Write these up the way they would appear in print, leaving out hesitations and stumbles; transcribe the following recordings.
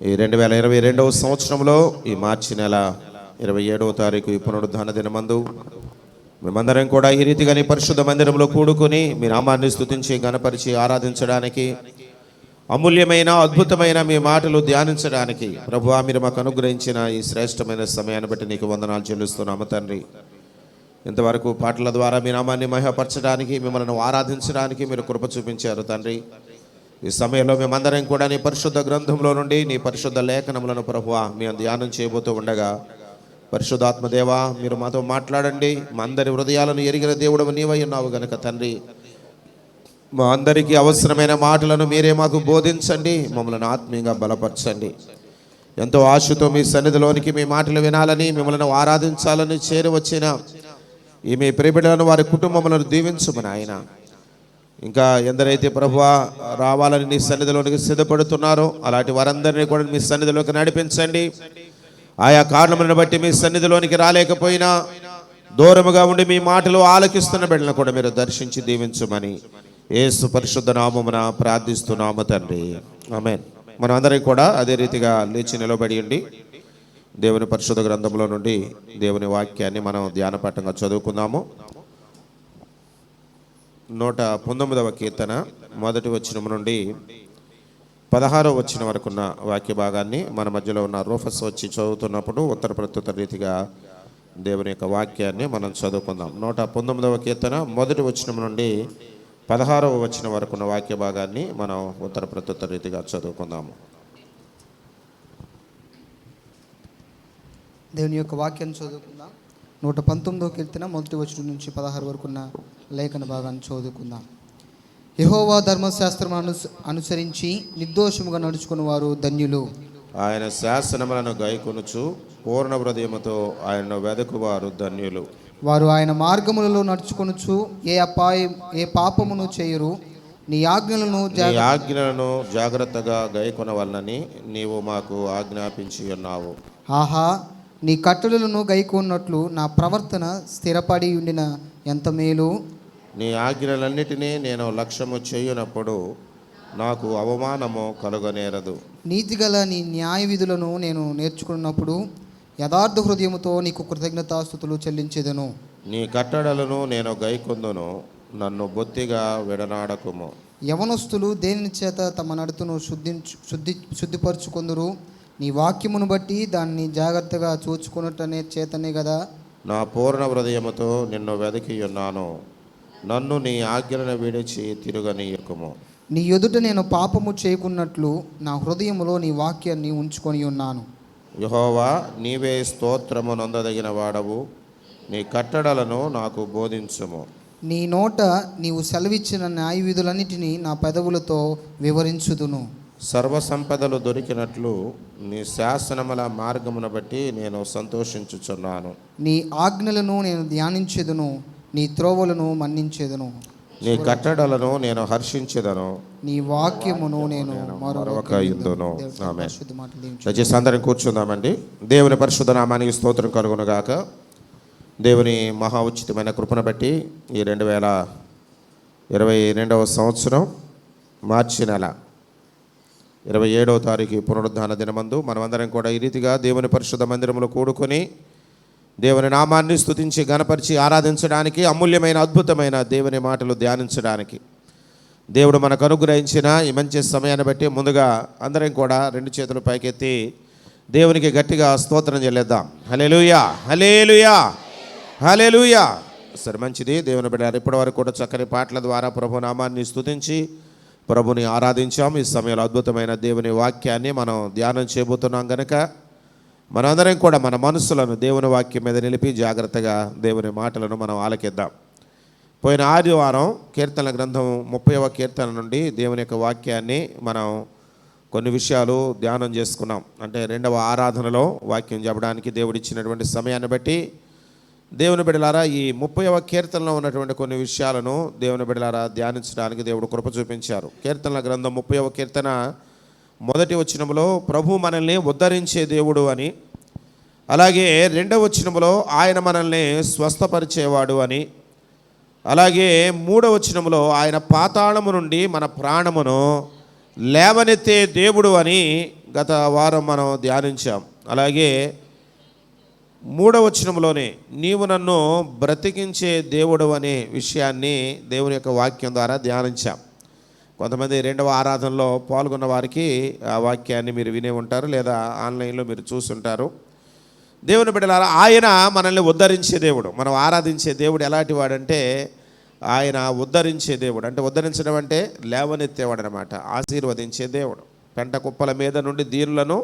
ఈ 2022వ సంవత్సరంలో ఈ మార్చి నెల 27వ తారీఖు ఈ పునరుద్ధాన దినమందు మేమందరం కూడా ఈ రీతిగా నీ పరిశుద్ధ మందిరంలో కూడుకొని మీ నామాన్ని స్తుతించి గణపరిచి ఆరాధించడానికి, అమూల్యమైన అద్భుతమైన మీ మాటలు ధ్యానించడానికి ప్రభువా మీరు మాకు అనుగ్రహించిన ఈ శ్రేష్టమైన సమయాన్ని బట్టి నీకు వందనాలు చెల్లిస్తున్నాము తండ్రి. ఇంతవరకు పాటల ద్వారా మీ నామాన్ని మహిమపరచడానికి, మిమ్మల్ని ఆరాధించడానికి మీరు కృప చూపించారు తండ్రి. ఈ సమయంలో మేమందరం కూడా నీ పరిశుద్ధ గ్రంథంలో నుండి నీ పరిశుద్ధ లేఖనములను ప్రభువా మేము ధ్యానం చేయబోతూ ఉండగా, పరిశుద్ధాత్మదేవా మీరు మాతో మాట్లాడండి. మా అందరి హృదయాలను ఎరిగిన దేవుడు నీవై ఉన్నావు గనుక తండ్రి, మా అందరికీ అవసరమైన మాటలను మీరే మాకు బోధించండి, మమ్మల్ని ఆత్మీయంగా బలపరచండి. ఎంతో ఆశతో మీ సన్నిధిలోనికి మీ మాటలు వినాలని, మిమ్మల్ని ఆరాధించాలని చేరువచ్చిన ఈ మీ ప్రియబిడ్డలను వారి కుటుంబములను దీవించమని ఆయన. ఇంకా ఎందరైతే ప్రభువా రావాలని నీ సన్నిధిలోనికి సిద్ధపడుతున్నారో అలాంటి వారందరినీ కూడా మీ సన్నిధిలోకి నడిపించండి. ఆయా కారణములను బట్టి మీ సన్నిధిలోనికి రాలేకపోయినా దూరముగా ఉండి మీ మాటలు ఆలకిస్తున్న బిడ్డలను కూడా మీరు దర్శించి దీవించమని యేసు పరిశుద్ధ నామమున ప్రార్థిస్తున్నాము తండ్రి, ఆమేన్. మనం అందరం కూడా అదే రీతిగా లేచి నిలబడి ఉండి దేవుని పరిశుద్ధ గ్రంథంలో నుండి దేవుని వాక్యాన్ని మనం ధ్యానపట్టంగా చదువుకుందాము. 119వ కీర్తన మొదటి వచనం నుండి 16వ వచనం వరకున్న వాక్య భాగాన్ని మన మధ్యలో ఉన్న రూఫస్ వచ్చి చదువుతున్నప్పుడు ఉత్తర ప్రత్యుత్తర రీతిగా దేవుని యొక్క వాక్యాన్ని మనం చదువుకుందాం. 119వ కీర్తన మొదటి వచనం నుండి 16వ వచనం వరకున్న వాక్య భాగాన్ని మనం ఉత్తర ప్రత్యుత్తర రీతిగా చదువుకుందాము. దేవుని యొక్క వాక్యాన్ని చదువుకుందాం. 119వ కీర్తన మొదటి వచనం నుంచి 16 వరకున్న లేఖన భాగాన్ని చదువుకుందాం. యెహోవా ధర్మశాస్త్రం అనుసరించి నిర్దోషముగా నడుచుకుని వారు ధన్యులు. ఆయన శాసనములను గైకొనుచు పూర్ణ హృదయముతో ఆయనను వెదకువారు ధన్యులు. వారు ఆయన మార్గములలో నడుచుకొనుచు ఏ పాపమును చేయరు. నీ ఆజ్ఞలను జాగ్రత్తగా గైకొనవలనని నీవు మాకు ఆజ్ఞాపించి ఉన్నావు. ఆహా, నీ కట్టడలను గైకొన్నట్లు నా ప్రవర్తన స్థిరపడి ఉండిన ఎంత మేలు. నీ ఆజ్ఞలన్నిటినీ నేను లక్ష్యము చేయునప్పుడు నాకు అవమానము కలుగనేరదు. నీతిగల నీ న్యాయ విధులను నేను నేర్చుకున్నప్పుడు యథార్థ హృదయముతో నీకు కృతజ్ఞతాస్తుతులు చెల్లించేదను. నీ కట్టడలను నేను గైకొందును, నన్ను విడనాడకుము. యవనస్తులు దేని చేత తమ నడుతును శుద్ధిపరచుకొందురు. నీ వాక్యమును బట్టి దాన్ని జాగ్రత్తగా చూచుకున్నట్టనే చేతనే కదా. నా పూర్ణ హృదయముతో నిన్ను వెదకి ఉన్నాను, నన్ను నీ ఆజ్ఞలను విడిచి తిరుగనీయకుము. నీ ఎదుట నేను పాపము చేయకున్నట్లు నా హృదయములో నీ వాక్యాన్ని ఉంచుకొని ఉన్నాను. యెహోవా నీవే స్తోత్రము నొందదగిన వాడవు, నీ కట్టడలను నాకు బోధించుము. నీ నోట నీవు సెలవిచ్చిన న్యాయ విధులన్నిటినీ నా పెదవులతో వివరించుదును. సర్వసంపదలు దొరికినట్లు నీ శాసనముల మార్గమును బట్టి నేను సంతోషించుచున్నాను. నీ ఆజ్ఞలను నేను ధ్యానించెదను, నీ త్రోవలను మన్నించెదను. నీ కట్టడలను నేను హర్షించెదను, నీ వాక్యమును నేను మరొకయుందును. ఆమేన్. దయచేసి అందరం కూర్చుందామండి. దేవుని పరిశుద్ధ నామానికి స్తోత్రం కలుగునుగాక. దేవుని మహా ఉచితమైన కృపను బట్టి ఈ 2022వ సంవత్సరం మార్చి నెల 27వ తారీఖు పునరుద్ధాన దినమందు మనమందరం కూడా ఈ రీతిగా దేవుని పరిశుద్ధ మందిరంలో కూడుకొని దేవుని నామాన్ని స్తుతించి గణపరిచి ఆరాధించడానికి, అమూల్యమైన అద్భుతమైన దేవుని మాటలు ధ్యానించడానికి దేవుడు మనకు అనుగ్రహించిన ఈ మంచి సమయాన్ని బట్టి ముందుగా అందరం కూడా 2 చేతులు పైకెత్తి దేవునికి గట్టిగా స్తోత్రం చెల్లిద్దాం. హల్లెలూయా, హల్లెలూయా, హల్లెలూయా. సరే, మంచిది. దేవుని బిడ్డలారా, ఇప్పటి వరకు కూడా చక్కని పాటల ద్వారా ప్రభు నామాన్ని స్తుతించి ప్రభుని ఆరాధించాం. ఈ సమయంలో అద్భుతమైన దేవుని వాక్యాన్ని మనం ధ్యానం చేయబోతున్నాం కనుక మనందరం కూడా మన మనస్సులను దేవుని వాక్యం మీద నిలిపి జాగ్రత్తగా దేవుని మాటలను మనం ఆలకిద్దాం. పోయిన ఆదివారం కీర్తనల గ్రంథం 30వ కీర్తన నుండి దేవుని యొక్క వాక్యాన్ని మనం కొన్ని విషయాలు ధ్యానం చేసుకున్నాం. అంటే 2వ ఆరాధనలో వాక్యం చెప్పడానికి దేవుడిచ్చినటువంటి సమయాన్ని బట్టి దేవుని బిడ్డలారా ఈ 30వ కీర్తనలో ఉన్నటువంటి కొన్ని విషయాలను దేవుని బిడ్డలారా ధ్యానించడానికి దేవుడు కృప చూపించారు. కీర్తనల గ్రంథం 30వ కీర్తన మొదటి వచనంలో ప్రభు మనల్ని ఉద్ధరించే దేవుడు అని, అలాగే 2వ వచనంలో ఆయన మనల్ని స్వస్థపరిచేవాడు అని, అలాగే 3వ వచనంలో ఆయన పాతాళము నుండి మన ప్రాణమును లేవనెత్తే దేవుడు అని గత వారం మనం ధ్యానించాం. అలాగే 3వ వచనంలోనే నీవు నన్ను బ్రతికించే దేవుడు అనే విషయాన్ని దేవుని యొక్క వాక్యం ద్వారా ధ్యానించాం. కొంతమంది 2వ ఆరాధనలో పాల్గొన్న వారికి ఆ వాక్యాన్ని మీరు వినే ఉంటారు, లేదా ఆన్లైన్లో మీరు చూస్తుంటారు. దేవుని బిడ్డలారా, ఆయన మనల్ని ఉద్ధరించే దేవుడు. మనం ఆరాధించే దేవుడు ఎలాంటి వాడంటే ఆయన ఉద్ధరించే దేవుడు. అంటే ఉద్ధరించడం అంటే లేవనెత్తేవాడు అనమాట, ఆశీర్వదించే దేవుడు. పెంట కుప్పల మీద నుండి దీనులను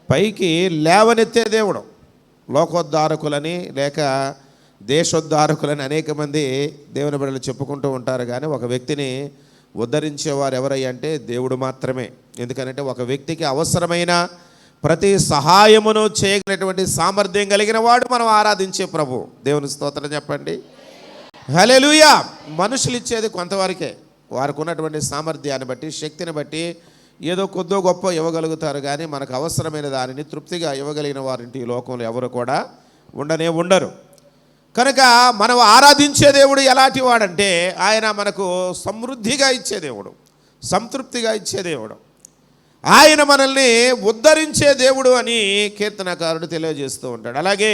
పైకి లేవనెత్తే దేవుడు. లోకోద్ధారకులని లేక దేశోద్ధారకులని అనేక మంది దేవుని బిడ్డలు చెప్పుకుంటూ ఉంటారు, కానీ ఒక వ్యక్తిని ఉద్ధరించేవారు ఎవరయ్యా అంటే దేవుడు మాత్రమే. ఎందుకంటే ఒక వ్యక్తికి అవసరమైన ప్రతి సహాయమును చేయగలిగినటువంటి సామర్థ్యం కలిగిన వాడు మనం ఆరాధించే ప్రభు. దేవుని స్తోత్రం చెప్పండి, హల్లెలూయా. మనుషులు ఇచ్చేది కొంతవరకే, వారికి ఉన్నటువంటి సామర్థ్యాన్ని బట్టి, శక్తిని బట్టి ఏదో కొద్దో గొప్ప ఇవ్వగలుగుతారు, కానీ మనకు అవసరమైన దానిని తృప్తిగా ఇవ్వగలిగిన వారింటి ఈ లోకంలో ఎవరు కూడా ఉండరు. కనుక మనం ఆరాధించే దేవుడు ఎలాంటి వాడంటే ఆయన మనకు సమృద్ధిగా ఇచ్చే దేవుడు, సంతృప్తిగా ఇచ్చే దేవుడు. ఆయన మనల్ని ఉద్ధరించే దేవుడు అని కీర్తనకారుడు తెలియజేస్తూ ఉంటాడు. అలాగే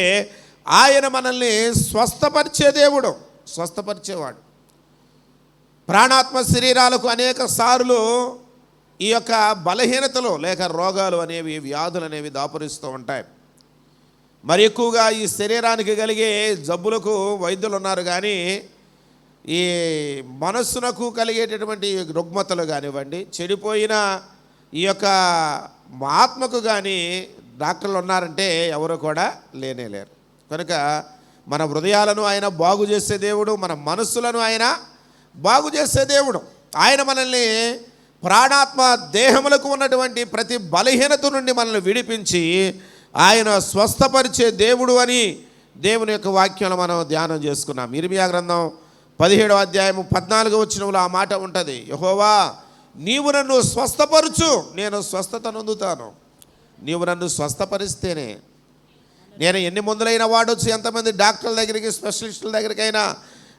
ఆయన మనల్ని స్వస్థపరిచే దేవుడు, స్వస్థపరిచేవాడు. ప్రాణాత్మ శరీరాలకు అనేక సార్లు ఈ యొక్క బలహీనతలు లేక రోగాలు అనేవి, వ్యాధులు అనేవి దాపురిస్తూ ఉంటాయి. మరి ఎక్కువగా ఈ శరీరానికి కలిగే జబ్బులకు వైద్యులు ఉన్నారు, కానీ ఈ మనస్సునకు కలిగేటటువంటి రుగ్మతలు కానివ్వండి, చెడిపోయిన ఈ యొక్క ఆత్మకు కానీ డాక్టర్లు ఉన్నారంటే ఎవరు కూడా లేరు. కనుక మన హృదయాలను ఆయన బాగు చేసే దేవుడు, మన మనస్సులను ఆయన బాగు చేసే దేవుడు. ఆయన మనల్ని ప్రాణాత్మ దేహములకు ఉన్నటువంటి ప్రతి బలహీనత నుండి మనల్ని విడిపించి ఆయన స్వస్థపరిచే దేవుడు అని దేవుని యొక్క వాక్యాలు మనం ధ్యానం చేసుకున్నాం. ఇర్మియా గ్రంథం 17వ అధ్యాయము 14వ వచనంలో ఆ మాట ఉంటుంది, యెహోవా నీవు నన్ను స్వస్థపరచు, నేను స్వస్థత నొందుతాను. నీవు నన్ను స్వస్థపరిస్తేనే, నేను ఎన్ని మందులైనా వాడవచ్చు, ఎంతమంది డాక్టర్ల దగ్గరికి, స్పెషలిస్టుల దగ్గరికైనా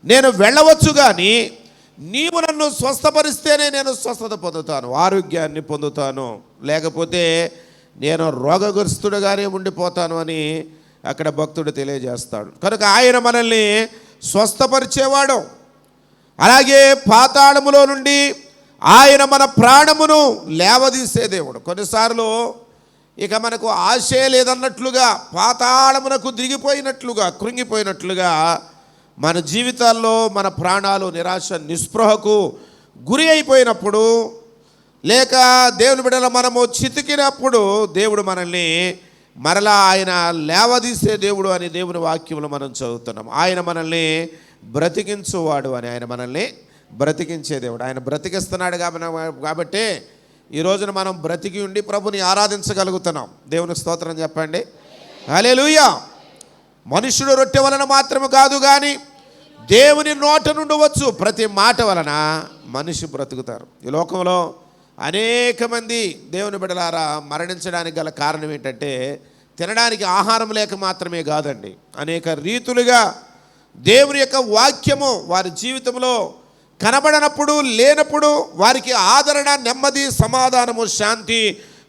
నేను వెళ్ళవచ్చు, కానీ నీవు నన్ను స్వస్థపరిస్తేనే నేను స్వస్థత పొందుతాను, ఆరోగ్యాన్ని పొందుతాను. లేకపోతే నేను రోగగ్రస్తుడుగానే ఉండిపోతాను అని అక్కడ భక్తుడు తెలియజేస్తాడు. కనుక ఆయన మనల్ని స్వస్థపరిచేవాడు. అలాగే పాతాళములో నుండి ఆయన మన ప్రాణమును లేవదీసే దేవుడు. కొన్నిసార్లు ఇక మనకు ఆశే లేదన్నట్లుగా, పాతాళమునకు దిగిపోయినట్లుగా, కృంగిపోయినట్లుగా మన జీవితాల్లో మన ప్రాణాలు నిరాశ నిస్పృహకు గురి అయిపోయినప్పుడు, లేక దేవుని బిడ్డల మనము చితికినప్పుడు దేవుడు మనల్ని మరలా ఆయన లేవదీసే దేవుడు అని దేవుని వాక్యములు మనం చదువుతున్నాం. ఆయన మనల్ని బ్రతికించువాడు అని, ఆయన మనల్ని బ్రతికించే దేవుడు. ఆయన బ్రతికిస్తున్నాడు కాబట్టి ఈ రోజున మనం బ్రతికి ఉండి ప్రభుని ఆరాధించగలుగుతున్నాం. దేవునికి స్తోత్రం చెప్పండి, హల్లెలూయా. మనుషుడు రొట్టె వలన మాత్రమే కాదు, కానీ దేవుని నోట నుండి వచ్చు ప్రతి మాట వలన మనిషి బ్రతుకుతారు. ఈ లోకంలో అనేక మంది దేవుని బిడ్డలారా మరణించడానికి గల కారణం ఏంటంటే తినడానికి ఆహారం లేక మాత్రమే కాదండి, అనేక రీతులుగా దేవుని యొక్క వాక్యము వారి జీవితంలో కనబడనప్పుడు, లేనప్పుడు, వారికి ఆదరణ, నెమ్మది, సమాధానము, శాంతి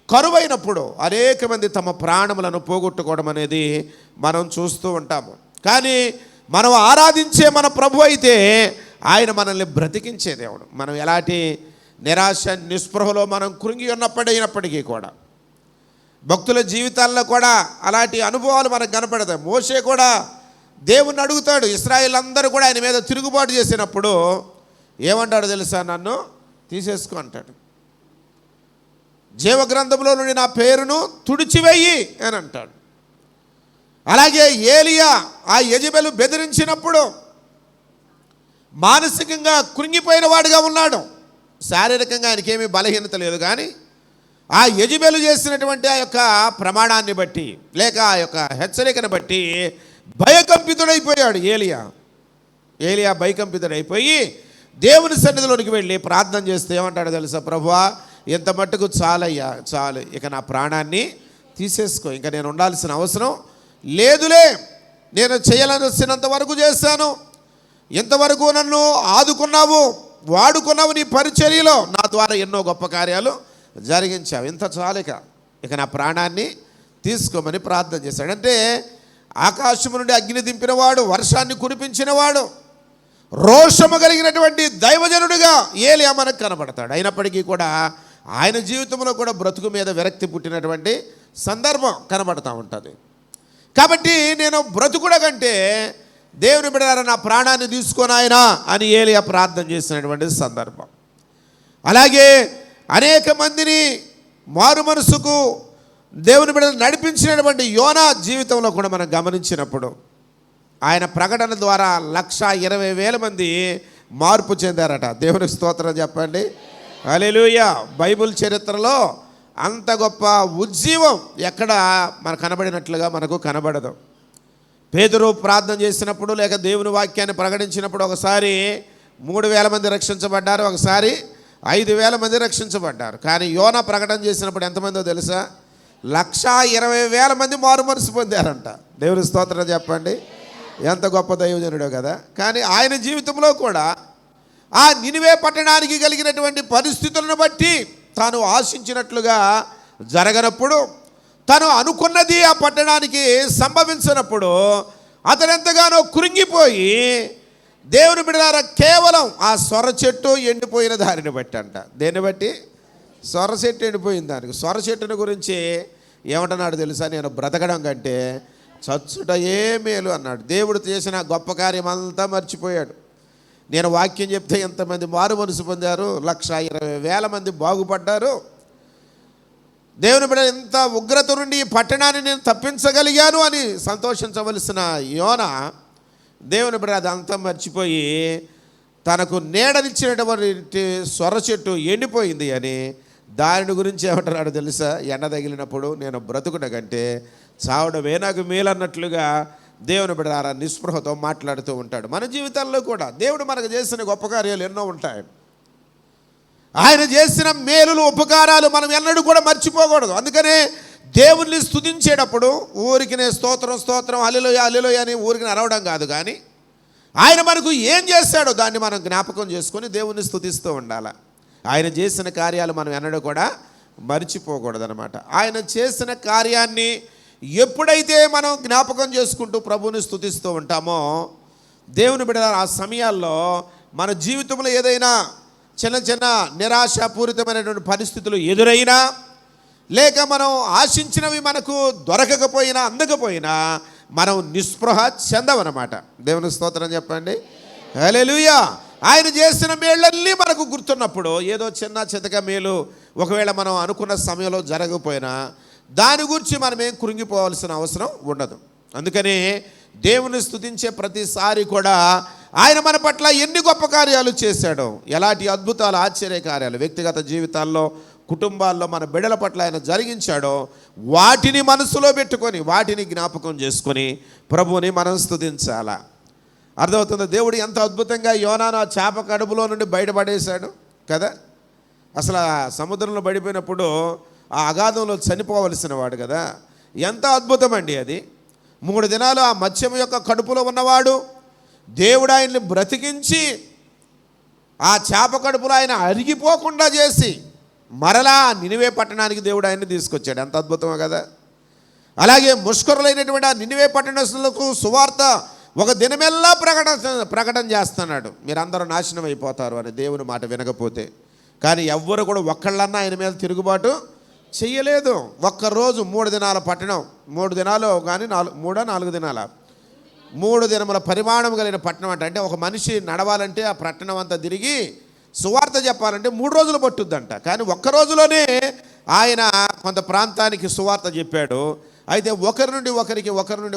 కరువైనప్పుడు అనేక మంది తమ ప్రాణములను పోగొట్టుకోవడం అనేది మనం చూస్తూ ఉంటాము. కానీ మనం ఆరాధించే మన ప్రభు అయితే ఆయన మనల్ని బ్రతికించే దేవుడు. మనం ఎలాంటి నిరాశ నిస్పృహలో మనం కృంగి ఉన్నప్పటికీ కూడా, భక్తుల జీవితాల్లో కూడా అలాంటి అనుభవాలు మనకు కనపడతాయి. మోషే కూడా దేవుణ్ణి అడుగుతాడు. ఇశ్రాయేల్ అందరూ కూడా ఆయన మీద తిరుగుబాటు చేసినప్పుడు ఏమంటాడు తెలుసా, నన్ను తీసేసుకో అంటాడు. జీవగ్రంథంలో నుండి నా పేరును తుడిచివేయి అని అంటాడు. అలాగే ఏలియా ఆ యెజెబెలు బెదిరించినప్పుడు మానసికంగా కృంగిపోయిన వాడిగా ఉన్నాడు. శారీరకంగా ఆయనకేమీ బలహీనత లేదు, కానీ ఆ యెజెబెలు చేసినటువంటి ఆ యొక్క ప్రమాణాన్ని బట్టి, లేక ఆ యొక్క హెచ్చరికను బట్టి భయకంపితుడైపోయాడు ఏలియా భయకంపితుడైపోయి దేవుని సన్నిధిలోనికి వెళ్ళి ప్రార్థన చేస్తే ఏమంటాడు తెలుసా, ప్రభువా ఇంత మట్టుకు చాలయ్యా, చాలు, ఇక నా ప్రాణాన్ని తీసేసుకో, ఇంకా నేను ఉండాల్సిన అవసరం లేదులే, నేను చేయాల్సినంత వరకు చేశాను, ఇంతవరకు నన్ను ఆదుకున్నావు, వాడుకున్నావు, నీ పరిచర్యలో నా ద్వారా ఎన్నో గొప్ప కార్యాలు జరిగించావు, ఇంత చాలిక ఇక నా ప్రాణాన్ని తీసుకోమని ప్రార్థన చేశాడు. అంటే ఆకాశము నుండి అగ్ని దింపినవాడు, వర్షాన్ని కురిపించినవాడు, రోషము కలిగినటువంటి దైవజనుడిగా ఏలియా మనకు కనబడతాడు. అయినప్పటికీ కూడా ఆయన జీవితంలో కూడా బ్రతుకు మీద విరక్తి పుట్టినటువంటి సందర్భం కనబడుతూ ఉంటుంది. కాబట్టి నేను బ్రతుకుడ కంటే దేవుని బిడ్డలారా నా ప్రాణాన్ని తీసుకొని ఆయన అని ఏలియా ప్రార్థన చేసినటువంటి సందర్భం. అలాగే అనేక మందిని మారు మనసుకు దేవుని బిడ్డలు నడిపించినటువంటి యోనా జీవితంలో కూడా మనం గమనించినప్పుడు ఆయన ప్రకటన ద్వారా 1,20,000 మంది మార్పు చెందారట. దేవునికి స్తోత్రం చెప్పండి. హల్లెలూయా. బైబిల్ చరిత్రలో అంత గొప్ప ఉజ్జీవం ఎక్కడ మనకు కనబడినట్లుగా మనకు కనబడదు. పేతురు ప్రార్థన చేసినప్పుడు లేక దేవుని వాక్యాన్ని ప్రకటించినప్పుడు ఒకసారి 3,000 మంది రక్షించబడ్డారు, ఒకసారి 5,000 మంది రక్షించబడ్డారు. కానీ యోనా ప్రకటన చేసినప్పుడు ఎంతమందో తెలుసా? 1,20,000 మంది మారు మనసు పొందారంట. దేవుని స్తోత్రం చెప్పండి. ఎంత గొప్ప దైవజనుడో కదా. కానీ ఆయన జీవితంలో కూడా ఆ నినివే పట్టణానికి కలిగినటువంటి పరిస్థితులను బట్టి తాను ఆశించినట్లుగా జరగనప్పుడు, తను అనుకున్నది ఆ పట్టణానికి సంభవించినప్పుడు అతను ఎంతగానో కృంగిపోయి దేవుని బిడ్డలారా కేవలం ఆ సొర చెట్టు ఎండిపోయిన దానిని బట్టి అంట. దేన్ని బట్టి? సొర చెట్టు ఎండిపోయిన దానికి. సొర చెట్టుని గురించి ఏమంటున్నాడు తెలుసా? నేను బ్రతకడం కంటే చచ్చుట ఏ మేలు అన్నాడు. దేవుడు చేసిన గొప్ప కార్యం అంతా మర్చిపోయాడు. నేను వాక్యం చెప్తే ఎంతమంది మారు మనసు పొందారు, 1,20,000 మంది బాగుపడ్డారు. దేవుని బిడ్డ ఎంత ఉగ్రత నుండి ఈ పట్టణాన్ని నేను తప్పించగలిగాను అని సంతోషించవలసిన యోనా దేవుని బిడ్డ అదంతా మర్చిపోయి తనకు నీడనిచ్చినటువంటి సొర చెట్టు ఎండిపోయింది అని దాని గురించి ఏమంటున్నాడు తెలుసా? ఎండ తగిలినప్పుడు నేను బ్రతుకుట కంటే చావడమే నాకు మేలన్నట్లుగా దేవుని బిడ్డలారా నిస్పృహతో మాట్లాడుతూ ఉంటాడు. మన జీవితాల్లో కూడా దేవుడు మనకు చేసిన గొప్ప కార్యాలు ఎన్నో ఉంటాయి. ఆయన చేసిన మేలులు ఉపకారాలు మనం ఎన్నడూ కూడా మర్చిపోకూడదు. అందుకనే దేవుణ్ణి స్తుతించేటప్పుడు ఊరికినే స్తోత్రం స్తోత్రం హల్లెలూయా హల్లెలూయా అని ఊరికి అరవడం కాదు, కానీ ఆయన మనకు ఏం చేశాడో దాన్ని మనం జ్ఞాపకం చేసుకొని దేవుణ్ణి స్తుతిస్తూ ఉండాలి. ఆయన చేసిన కార్యాలు మనం ఎన్నడూ కూడా మర్చిపోకూడదు అనమాట. ఆయన చేసిన కార్యాన్ని ఎప్పుడైతే మనం జ్ఞాపకం చేసుకుంటూ ప్రభువుని స్తుతిస్తూ ఉంటామో దేవుని బిడ్డ ఆ సమయాల్లో మన జీవితంలో ఏదైనా చిన్న చిన్న నిరాశాపూరితమైనటువంటి పరిస్థితులు ఎదురైనా లేక మనం ఆశించినవి మనకు దొరకకపోయినా అందకపోయినా మనం నిస్పృహ చెందవన్నమాట. దేవుని స్తోత్రం చెప్పండి. హల్లెలూయా. ఆయన చేసిన మేళ్ళన్నీ మనకు గుర్తున్నప్పుడు ఏదో చిన్న చితక మేలు ఒకవేళ మనం అనుకున్న సమయంలో జరగకపోయినా దాని గురించి మనం ఏం కృంగిపోవాల్సిన అవసరం ఉండదు. అందుకని దేవుని స్తుతించే ప్రతిసారి కూడా ఆయన మన పట్ల ఎన్ని గొప్ప కార్యాలు చేశాడో, ఎలాంటి అద్భుతాలు ఆశ్చర్య కార్యాలు వ్యక్తిగత జీవితాల్లో కుటుంబాల్లో మన బిడ్డల పట్ల ఆయన జరిగించాడో వాటిని మనసులో పెట్టుకొని వాటిని జ్ఞాపకం చేసుకొని ప్రభువుని మనం స్తుతించాలా. అర్థమవుతుంది? దేవుడు ఎంత అద్భుతంగా యోనాను ఆ చేప కడుపులో నుండి బయటపడేశాడు కదా. అసలు ఆ సముద్రంలో పడిపోయినప్పుడు ఆ అగాధంలో చనిపోవలసిన వాడు కదా. ఎంత అద్భుతం అండి అది. 3 దినాలు ఆ మత్స్యం యొక్క కడుపులో ఉన్నవాడు దేవుడు ఆయన్ని బ్రతికించి ఆ చేప కడుపులో ఆయన అరిగిపోకుండా చేసి మరలా నినివే పట్టణానికి దేవుడు ఆయన్ని తీసుకొచ్చాడు. ఎంత అద్భుతమో కదా. అలాగే ముష్కరులైనటువంటి ఆ నినివే పట్టణస్తులకు సువార్త ఒక దినమెల్లా ప్రకటన చేస్తున్నాడు. మీరందరూ నాశనం అయిపోతారు అని దేవుని మాట వినకపోతే. కానీ ఎవ్వరు కూడా ఒక్కళ్ళన్నా ఆయన మీద తిరుగుబాటు చెయ్యలేదు. ఒక్కరోజు 3 దినాల పట్టణం, 3 దినాలు కానీ 4 దినాల 3 దినముల పరిమాణం కలిగిన పట్టణం అంటే ఒక మనిషి నడవాలంటే ఆ పట్టణం అంతా తిరిగి సువార్త చెప్పాలంటే 3 రోజులు పట్టుద్దంట. కానీ ఒక్క రోజులోనే ఆయన కొంత ప్రాంతానికి సువార్త చెప్పాడు. అయితే ఒకరి నుండి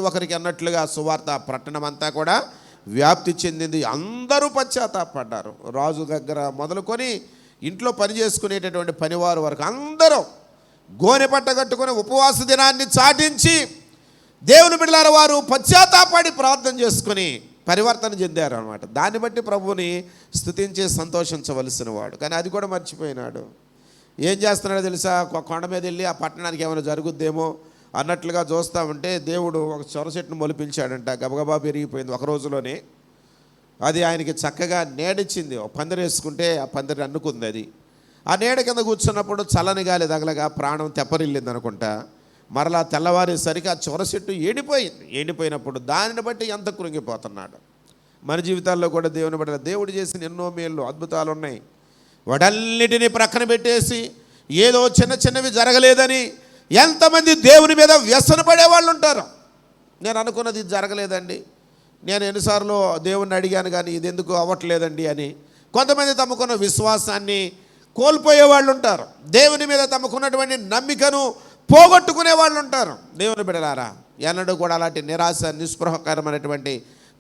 ఒకరికి అన్నట్లుగా సువార్త పట్టణం అంతా కూడా వ్యాప్తి చెందింది. అందరూ పశ్చాత్తాపడ్డారు. రాజు దగ్గర మొదలుకొని ఇంట్లో పని చేసుకునేటటువంటి పనివారు వరకు అందరూ గోనె పట్ట కట్టుకుని ఉపవాస దినాన్ని చాటించి దేవుని బిడ్డలారా వారు పశ్చాత్తాపడి ప్రార్థన చేసుకుని పరివర్తన చెందారు అనమాట. దాన్ని బట్టి ప్రభువుని స్తుతించి సంతోషించవలసిన వాడు. కానీ అది కూడా మర్చిపోయినాడు. ఏం చేస్తున్నాడో తెలుసా? కొండ మీద వెళ్ళి ఆ పట్టణానికి ఏమైనా జరుగుద్దేమో అన్నట్లుగా చూస్తూ ఉంటే దేవుడు ఒక సొర చెట్టును మొలిపించాడంట. గబగబా పెరిగిపోయింది ఒక రోజులోనే. అది ఆయనకి చక్కగా నేడిచ్చింది. ఒక పందిరి వేసుకుంటే ఆ పందిరి అన్నుకుంది. అది ఆ నీడ కింద కూర్చున్నప్పుడు చల్లని గాలి తగలగా ప్రాణం తెప్పరిల్లింది అనుకుంటా. మరలా తెల్లవారేసరికి ఆ చివరి చెట్టు ఎండిపోయినప్పుడు దానిని బట్టి ఎంత కృంగిపోతున్నాడు. మన జీవితాల్లో కూడా దేవుని బట్టి దేవుడు చేసిన ఎన్నో మేళ్ళు అద్భుతాలు ఉన్నాయి. వాటన్నిటినీ ప్రక్కన పెట్టేసి ఏదో చిన్నవి జరగలేదని ఎంతమంది దేవుని మీద వ్యసన పడేవాళ్ళు ఉంటారు. నేను అనుకున్నది ఇది జరగలేదండి, నేను ఎన్నిసార్లు దేవుణ్ణి అడిగాను కానీ ఇది ఎందుకు అవ్వట్లేదండి అని కొంతమంది తమకున్న విశ్వాసాన్ని కోల్పోయే వాళ్ళు ఉంటారు. దేవుని మీద తమకున్నటువంటి నమ్మికను పోగొట్టుకునే వాళ్ళు ఉంటారు. దేవుని బిడ్డలారా, ఎన్నడూ కూడా అలాంటి నిరాశ నిస్పృహకరమైనటువంటి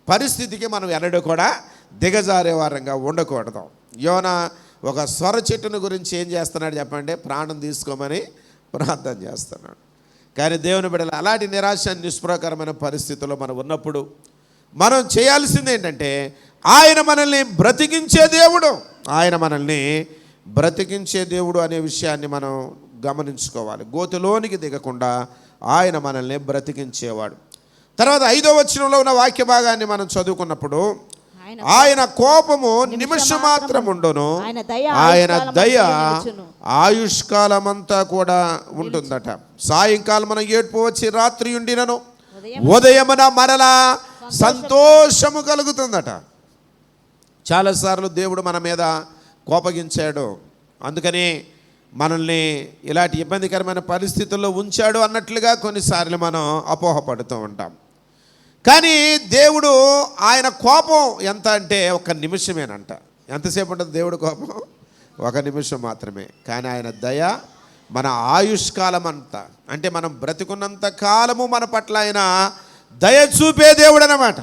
పరిస్థితికి మనం ఎన్నడూ కూడా దిగజారే వారంగా ఉండకూడదు. యోనా ఒక స్వర చెట్టును గురించి ఏం చేస్తున్నాడు చెప్పండి? ప్రాణం తీసుకోమని ప్రార్థన చేస్తున్నాడు. కానీ దేవుని బిడ్డలు అలాంటి నిరాశ నిస్పృహకరమైన పరిస్థితుల్లో మనం ఉన్నప్పుడు మనం చేయాల్సింది ఏంటంటే ఆయన మనల్ని బ్రతికించే దేవుడు, ఆయన మనల్ని బ్రతికించే దేవుడు అనే విషయాన్ని మనం గమనించుకోవాలి. గోతిలోనికి దిగకుండా ఆయన మనల్ని బ్రతికించేవాడు. తర్వాత 5వ వచనంలో ఉన్న వాక్య భాగాన్ని మనం చదువుకున్నప్పుడు ఆయన కోపము నిమిషం మాత్రం ఉండును, ఆయన దయ ఆయుష్కాలమంతా కూడా ఉంటుందట. సాయంకాలం మనం ఏడ్పు వచ్చి రాత్రి ఉండినను ఉదయమున మరలా సంతోషము కలుగుతుందట. చాలాసార్లు దేవుడు మన మీద కోపగించాడు, అందుకని మనల్ని ఇలాంటి ఇబ్బందికరమైన పరిస్థితుల్లో ఉంచాడు అన్నట్లుగా కొన్నిసార్లు మనం అపోహపడుతూ ఉంటాం. కానీ దేవుడు ఆయన కోపం ఎంత అంటే 1 నిమిషమేనంట. ఎంతసేపు ఉంటుంది దేవుడు కోపం? 1 నిమిషం మాత్రమే. కానీ ఆయన దయ మన ఆయుష్కాలం అంతా, అంటే మనం బ్రతికున్నంత కాలము మన పట్ల ఆయన దయ చూపే దేవుడు అన్నమాట.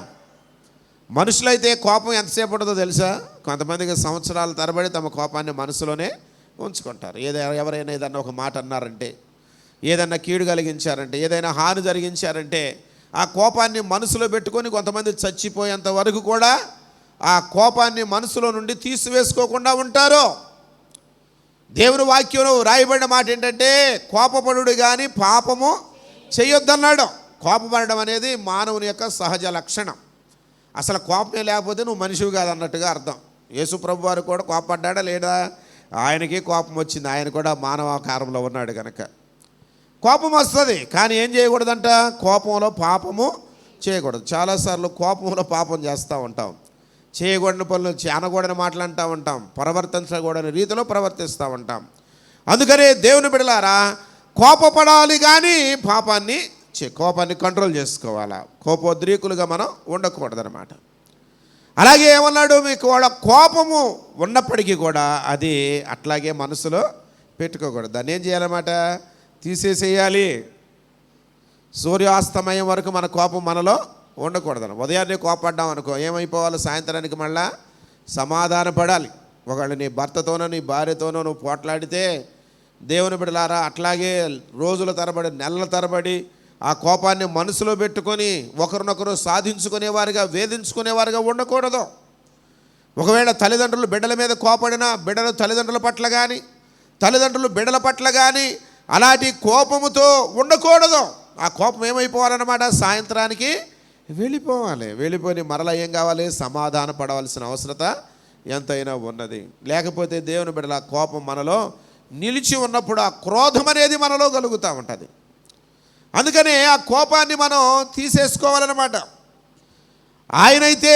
మనుషులైతే కోపం ఎంతసేపు ఉంటుందో తెలుసా? కొంతమందికి సంవత్సరాల తరబడి తమ కోపాన్ని మనసులోనే ఉంచుకుంటారు. ఎవరైనా ఏదన్నా ఒక మాట అన్నారంటే, ఏదన్నా కీడు కలిగించారంటే, ఏదైనా హాని జరిగించారంటే ఆ కోపాన్ని మనసులో పెట్టుకొని కొంతమంది చచ్చిపోయేంత వరకు కూడా ఆ కోపాన్ని మనసులో నుండి తీసివేసుకోకుండా ఉంటారు. దేవుని వాక్యంలో రాయబడిన మాట ఏంటంటే కోపపడుడు కానీ పాపము చేయొద్దన్నాడు. కోపపడడం అనేది మానవుని యొక్క సహజ లక్షణం. అసలు కోపమే లేకపోతే నువ్వు మనిషివి కాదన్నట్టుగా అర్థం. యేసు ప్రభు వారు కూడా కోపపడ్డా లేదా? ఆయనకి కోపం వచ్చింది, ఆయన కూడా మానవాకారంలో ఉన్నాడు కనుక కోపం వస్తుంది. కానీ ఏం చేయకూడదంట? కోపంలో పాపము చేయకూడదు. చాలాసార్లు కోపంలో పాపం చేస్తూ ఉంటాం, చేయకూడని పనులు, అనకూడని మాటలు అంటూ ఉంటాం, ప్రవర్తించకూడని రీతిలో ప్రవర్తిస్తూ ఉంటాం. అందుకనే దేవుని బిడ్డలారా, కోపపడాలి కానీ కోపాన్ని కంట్రోల్ చేసుకోవాలా. కోపోద్రీకులుగా మనం ఉండకూడదన్నమాట. అలాగే ఏమన్నాడు? మీకు వాళ్ళ కోపము ఉన్నప్పటికీ కూడా అది అట్లాగే మనసులో పెట్టుకోకూడదు. దాన్ని ఏం చేయాలన్నమాట? తీసేసేయాలి. సూర్యాస్తమయం వరకు మన కోపం మనలో ఉండకూడదు. ఉదయాన్నే కోపడ్డాం అనుకో ఏమైపోవాలి? సాయంత్రానికి మళ్ళా సమాధాన పడాలి. ఒకళ్ళు నీ భర్తతోనో నీ భార్యతోనో నువ్వు పోట్లాడితే దేవుని బిడ్డలారా అట్లాగే రోజుల తరబడి నెలల తరబడి ఆ కోపాన్ని మనసులో పెట్టుకొని ఒకరినొకరు సాధించుకునేవారుగా వేధించుకునేవారుగా ఉండకూడదు. ఒకవేళ తల్లిదండ్రులు బిడ్డల మీద కోపడినా బిడ్డలు తల్లిదండ్రుల పట్ల కానీ తల్లిదండ్రులు బిడ్డల పట్ల కానీ అలాంటి కోపముతో ఉండకూడదు. ఆ కోపం ఏమైపోవాలన్నమాట? సాయంత్రానికి వెళ్ళిపోయి మరలా ఏం కావాలి? సమాధాన పడవలసిన అవసరత ఎంతైనా ఉన్నది. లేకపోతే దేవుని బిడ్డల కోపం మనలో నిలిచి ఉన్నప్పుడు ఆ క్రోధం అనేది మనలో కలుగుతూ ఉంటుంది. అందుకనే ఆ కోపాన్ని మనం తీసేసుకోవాలన్నమాట. ఆయనైతే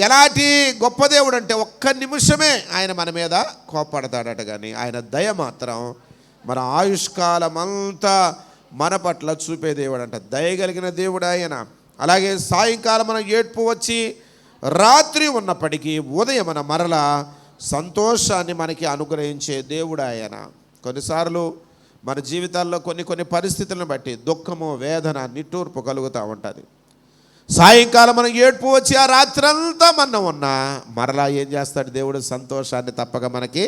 ఎలాంటి గొప్ప దేవుడు అంటే 1 నిమిషమే ఆయన మన మీద కోపడతాడట. కానీ ఆయన దయ మాత్రం మన ఆయుష్కాలం అంతా మన పట్ల చూపే దేవుడు అంట. దయగలిగిన దేవుడు ఆయన. అలాగే సాయంకాలం మన ఏడ్పు వచ్చి రాత్రి ఉన్నప్పటికీ ఉదయం మన మరల సంతోషాన్ని మనకి అనుగ్రహించే దేవుడు ఆయన. కొన్నిసార్లు మన జీవితాల్లో కొన్ని పరిస్థితులను బట్టి దుఃఖము, వేదన, నిట్టూర్పు కలుగుతూ ఉంటుంది. సాయంకాలం మనం ఏడ్పు వచ్చి ఆ రాత్రంతా మనం ఉన్నా మరలా ఏం చేస్తాడు దేవుడు? సంతోషాన్ని తప్పక మనకి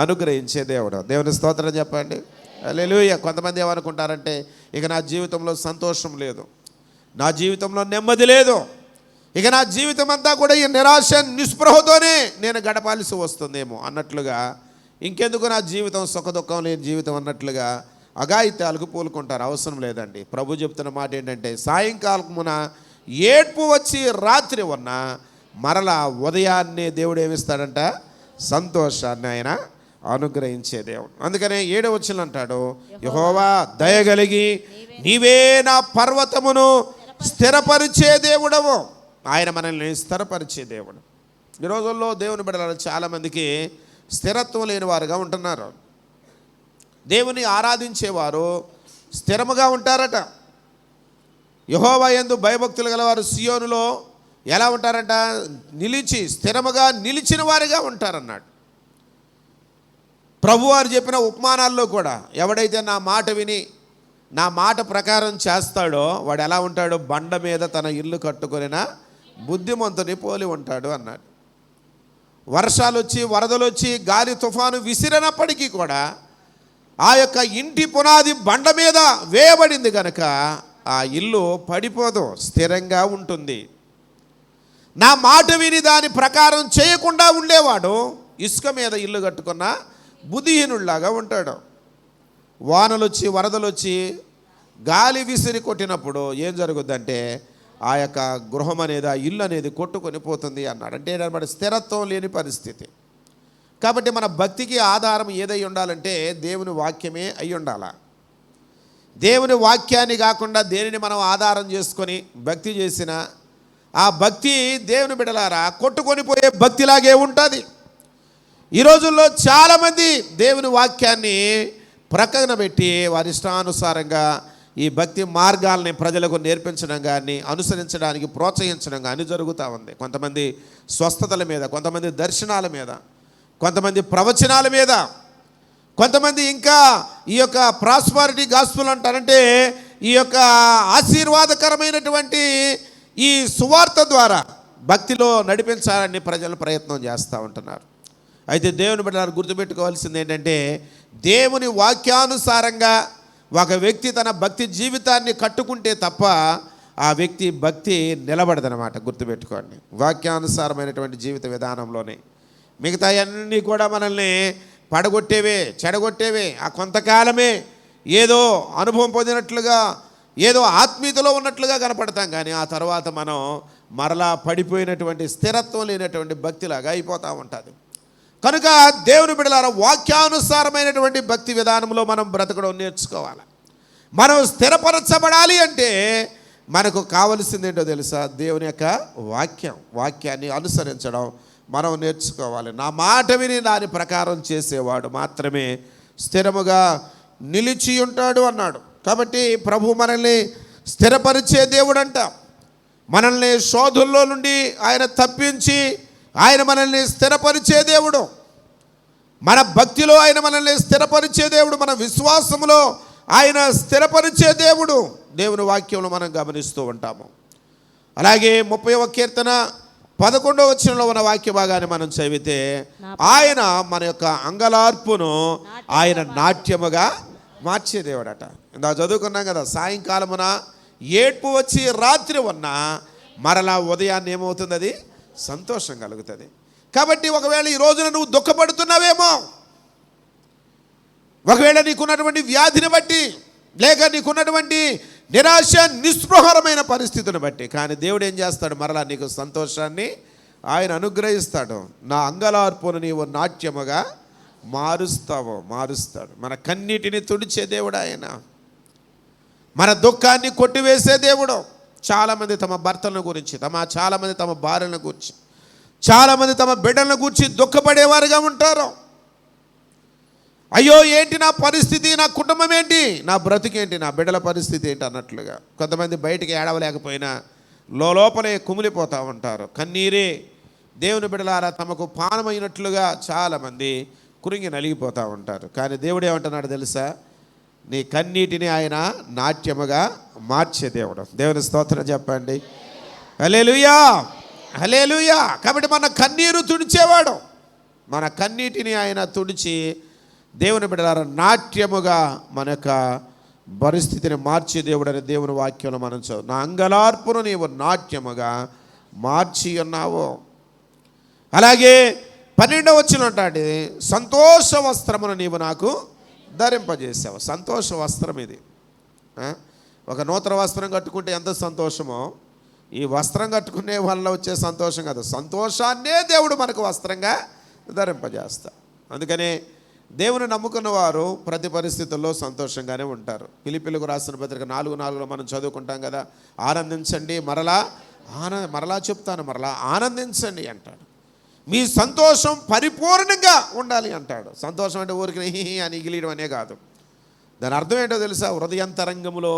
అనుగ్రహించే దేవుడు. దేవుని స్తోత్రం చెప్పండి. హల్లెలూయా. కొంతమంది ఏమనుకుంటారంటే ఇక నా జీవితంలో సంతోషం లేదు, నా జీవితంలో నెమ్మది లేదు, ఇక నా జీవితం అంతా కూడా ఈ నిరాశ నిస్పృహతోనే నేను గడపాల్సి వస్తుందేమో అన్నట్లుగా, ఇంకెందుకు నా జీవితం సుఖదుఖం లేని జీవితం అన్నట్లుగా అఘాయిత్యాలకు పూలుకుంటారు. అవసరం లేదండి. ప్రభు చెప్తున్న మాట ఏంటంటే సాయంకాలమున ఏడ్పు వచ్చి రాత్రి ఉన్న మరలా ఉదయాన్నే దేవుడు ఏమిస్తాడంట? సంతోషాన్ని ఆయన అనుగ్రహించే దేవుడు. అందుకనే 7వ వచనం అంటాడు, యెహోవా దయగలిగి నీవే నా పర్వతమును స్థిరపరిచే దేవుడవు. ఆయన మనల్ని స్థిరపరిచే దేవుడు. ఈ రోజుల్లో దేవుని బిడ్డలు చాలామందికి స్థిరత్వం లేని వారుగా ఉంటున్నారు. దేవుని ఆరాధించేవారు స్థిరముగా ఉంటారట. యెహోవా యందు భయభక్తులు గలవారు సియోనులో ఎలా ఉంటారంట? నిలిచి స్థిరముగా నిలిచిన వారిగా ఉంటారన్నాడు. ప్రభువారు చెప్పిన ఉపమానాల్లో కూడా ఎవడైతే నా మాట విని నా మాట ప్రకారం చేస్తాడో వాడు ఎలా ఉంటాడో? బండ మీద తన ఇల్లు కట్టుకొనిన బుద్ధిమంతుని పోలి ఉంటాడు అన్నాడు. వర్షాలు వచ్చి వరదలు వచ్చి గాలి తుఫాను విసిరినప్పటికీ కూడా ఆ యొక్క ఇంటి పునాది బండ మీద వేయబడింది కనుక ఆ ఇల్లు పడిపోదు, స్థిరంగా ఉంటుంది. నా మాట విని దాని ప్రకారం చేయకుండా ఉండేవాడు ఇసుక మీద ఇల్లు కట్టుకున్న బుద్ధిహీనుడిలాగా ఉంటాడు. వానలు వచ్చి వరదలు వచ్చి గాలి విసిరి కొట్టినప్పుడు ఏం జరుగుద్దంటే ఆ యొక్క గృహం అనేది, ఆ ఇల్లు అనేది కొట్టుకొని పోతుంది అన్నాడు. అంటే ఏంటన్నమాట? స్థిరత్వం లేని పరిస్థితి. కాబట్టి మన భక్తికి ఆధారం ఏదై ఉండాలంటే దేవుని వాక్యమే అయి ఉండాలా. దేవుని వాక్యాన్ని కాకుండా దేనిని మనం ఆధారం చేసుకొని భక్తి చేసిన ఆ భక్తి దేవుని బిడలారా కొట్టుకొని పోయే భక్తిలాగే ఉంటుంది. ఈ రోజుల్లో చాలామంది దేవుని వాక్యాన్ని ప్రక్కన పెట్టి వారి ఇష్టానుసారంగా ఈ భక్తి మార్గాల్ని ప్రజలకు నేర్పించడం కానీ అనుసరించడానికి ప్రోత్సహించడం కానీ జరుగుతూ ఉంది. కొంతమంది స్వస్థతల మీద, కొంతమంది దర్శనాల మీద, కొంతమంది ప్రవచనాల మీద, కొంతమంది ఇంకా ఈ యొక్క ప్రాస్పారిటీ గాస్పుల్ అంటారంటే ఈ యొక్క ఆశీర్వాదకరమైనటువంటి ఈ సువార్త ద్వారా భక్తిలో నడిపించాలని ప్రజలు ప్రయత్నం చేస్తూ ఉంటున్నారు. అయితే దేవుని బిడ్డలారా గుర్తుపెట్టుకోవాల్సింది ఏంటంటే దేవుని వాక్యానుసారంగా ఒక వ్యక్తి తన భక్తి జీవితాన్ని కట్టుకుంటే తప్ప ఆ వ్యక్తి భక్తి నిలబడదనమాట. గుర్తుపెట్టుకోండి. వాక్యానుసారమైనటువంటి జీవిత విధానంలోనే మిగతా అన్నీ కూడా మనల్ని పడగొట్టేవే, చెడగొట్టేవే. ఆ కొంతకాలమే ఏదో అనుభవం పొందినట్లుగా, ఏదో ఆత్మీయతలో ఉన్నట్లుగా కనపడతాం, కానీ ఆ తర్వాత మనం మరలా పడిపోయినటువంటి స్థిరత్వం లేనటువంటి భక్తిలాగా అయిపోతూ ఉంటుంది. కనుక దేవుని బిడ్డలారా వాక్యానుసారమైనటువంటి భక్తి విధానంలో మనం బ్రతకడం నేర్చుకోవాలి. మనం స్థిరపరచబడాలి అంటే మనకు కావలసింది ఏంటో తెలుసా? దేవుని యొక్క వాక్యాన్ని అనుసరించడం మనం నేర్చుకోవాలి. నా మాట విని దాని ప్రకారం చేసేవాడు మాత్రమే స్థిరముగా నిలిచి ఉంటాడు అన్నాడు. కాబట్టి ప్రభు మనల్ని స్థిరపరిచే దేవుడు అంట. మనల్ని శోధుల్లో నుండి ఆయన తప్పించి ఆయన మనల్ని స్థిరపరిచే దేవుడు. మన భక్తిలో ఆయన మనల్ని స్థిరపరిచే దేవుడు. మన విశ్వాసములో ఆయన స్థిరపరిచే దేవుడు. దేవుని వాక్యంలో మనం గమనిస్తూ ఉంటాము. అలాగే 30వ కీర్తన 11వ వచనంలో ఉన్న వాక్య భాగాన్ని మనం చదివితే ఆయన మన యొక్క అంగలార్పును ఆయన నాట్యముగా మార్చే దేవుడట. ఇందా చదువుకున్నాం కదా, సాయంకాలమున ఏడ్పు వచ్చి రాత్రి ఉన్నా మరలా ఉదయాన్ని ఏమవుతుంది? అది సంతోషం కలుగుతుంది. కాబట్టి ఒకవేళ ఈ రోజున నువ్వు దుఃఖపడుతున్నావేమో, ఒకవేళ నీకున్నటువంటి వ్యాధిని బట్టి, లేక నీకున్నటువంటి నిరాశ నిస్పృహరమైన పరిస్థితిని బట్టి, కానీ దేవుడు ఏం చేస్తాడు? మరలా నీకు సంతోషాన్ని ఆయన అనుగ్రహిస్తాడు. నా అంగలార్పును నీవు నాట్యముగా మారుస్తాడు. మన కన్నీటిని తుడిచే దేవుడు ఆయన. మన దుఃఖాన్ని కొట్టివేసే దేవుడు. చాలామంది తమ భర్తలను గురించి, చాలామంది తమ భార్యలను గురించి, చాలామంది తమ బిడ్డలను గురించి దుఃఖపడేవారుగా ఉంటారు. అయ్యో ఏంటి నా పరిస్థితి, నా కుటుంబం ఏంటి, నా బ్రతికేంటి, నా బిడ్డల పరిస్థితి ఏంటి అన్నట్లుగా. కొంతమంది బయటికి ఏడవలేకపోయినా లోపలే కుమిలిపోతూ ఉంటారు. కన్నీరే దేవుని బిడ్డలారా తమకు పానమైనట్లుగా చాలామంది కురింగి నలిగిపోతూ ఉంటారు. కానీ దేవుడు ఏమంటున్నాడు తెలుసా? నీ కన్నీటిని ఆయన నాట్యముగా మార్చే దేవుడు. దేవుని స్తోత్రం చెప్పండి. హల్లెలూయా, హల్లెలూయా. కాబట్టి మన కన్నీరు తుడిచేవాడు. మన కన్నీటిని ఆయన తుడిచి దేవుని బిడ్డలారా నాట్యముగా మన యొక్క పరిస్థితిని మార్చే దేవుడు అని దేవుని వాక్యంలో మనం చదువు. నా అంగలార్పును నీవు నాట్యముగా మార్చి ఉన్నావు. అలాగే 12వ వచనం అంటాడు, సంతోష వస్త్రమును నీవు నాకు ధరింపజేసావు. సంతోష వస్త్రం ఇది. ఒక నూతన వస్త్రం కట్టుకుంటే ఎంత సంతోషమో, ఈ వస్త్రం కట్టుకునే వల్ల వచ్చే సంతోషం కాదు, సంతోషాన్నే దేవుడు మనకు వస్త్రంగా ధరింపజేస్తాడు. అందుకనే దేవుని నమ్ముకున్న వారు ప్రతి పరిస్థితుల్లో సంతోషంగానే ఉంటారు. ఫిలిప్పీయులకు రాసిన పత్రిక 4:4లో మనం చదువుకుంటాం కదా, ఆనందించండి మరలా చెప్తాను మరలా ఆనందించండి అంటాడు. మీ సంతోషం పరిపూర్ణంగా ఉండాలి అంటాడు. సంతోషం అంటే ఊరికి హి అని గిలియడం అనే కాదు. దాని అర్థం ఏంటో తెలుసా? హృదయంతరంగంలో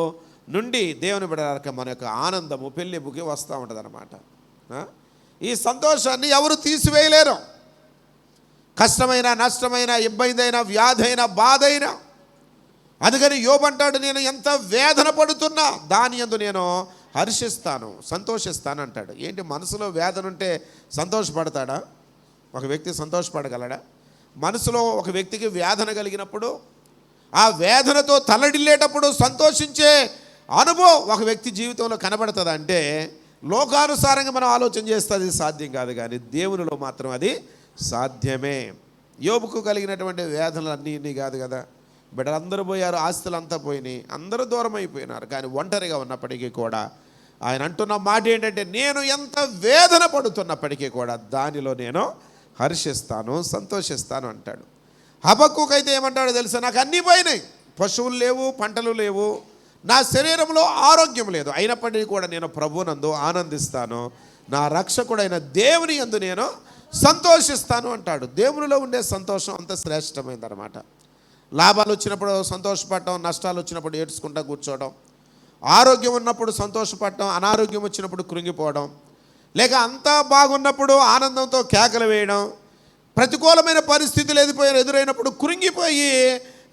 నుండి దేవుని బిడ్డలకు మన యొక్క ఆనందము పెళ్ళిబుకి వస్తూ ఉంటుంది అన్నమాట. ఈ సంతోషాన్ని ఎవరు తీసివేయలేరు. కష్టమైన, నష్టమైన, ఇబ్బంది అయినా, వ్యాధి అయినా, బాధ అయినా. అందుకని యోబు అంటాడు, నేను ఎంత వేదన పడుతున్నా దాని యందు నేను హర్షిస్తాను, సంతోషిస్తాను అంటాడు. ఏంటి, మనసులో వేదన ఉంటే సంతోషపడతాడా? ఒక వ్యక్తి సంతోషపడగలడా? మనసులో ఒక వ్యక్తికి వేదన కలిగినప్పుడు, ఆ వేదనతో తల్లడిల్లేటప్పుడు సంతోషించే అనుభవం ఒక వ్యక్తి జీవితంలో కనబడుతుంది అంటే, లోకానుసారంగా మనం ఆలోచన చేస్తే అది సాధ్యం కాదు, కానీ దేవునిలో మాత్రం అది సాధ్యమే. యోబుకు కలిగినటువంటి వేదనలు అన్నీ కాదు కదా. బిడ్డలందరూ పోయారు, ఆస్తులు అంతా పోయినాయి, అందరూ దూరం అయిపోయినారు. కానీ ఒంటరిగా ఉన్నప్పటికీ కూడా ఆయన అంటున్న మాట ఏంటంటే, నేను ఎంత వేదన పడుతున్నప్పటికీ కూడా దానిలో నేను హర్షిస్తాను, సంతోషిస్తాను అంటాడు. హబక్కూకు అయితే ఏమంటాడో తెలుసా? నాకు అన్నీ పోయినాయి, పశువులు లేవు, పంటలు లేవు, నా శరీరంలో ఆరోగ్యం లేదు, అయినప్పటికీ కూడా నేను ప్రభువునందు ఆనందిస్తాను, నా రక్షకుడైన దేవుని యందు నేను సంతోషిస్తాను అంటాడు. దేవునిలో ఉండే సంతోషం అంత శ్రేష్టమైందన్నమాట. లాభాలు వచ్చినప్పుడు సంతోషపడటం, నష్టాలు వచ్చినప్పుడు ఏడ్చుకుంటూ కూర్చోవడం, ఆరోగ్యం ఉన్నప్పుడు సంతోషపడటం, అనారోగ్యం వచ్చినప్పుడు కృంగిపోవడం, లేక అంతా బాగున్నప్పుడు ఆనందంతో కేకలు వేయడం, ప్రతికూలమైన పరిస్థితులు ఎదురైనప్పుడు కృంగిపోయి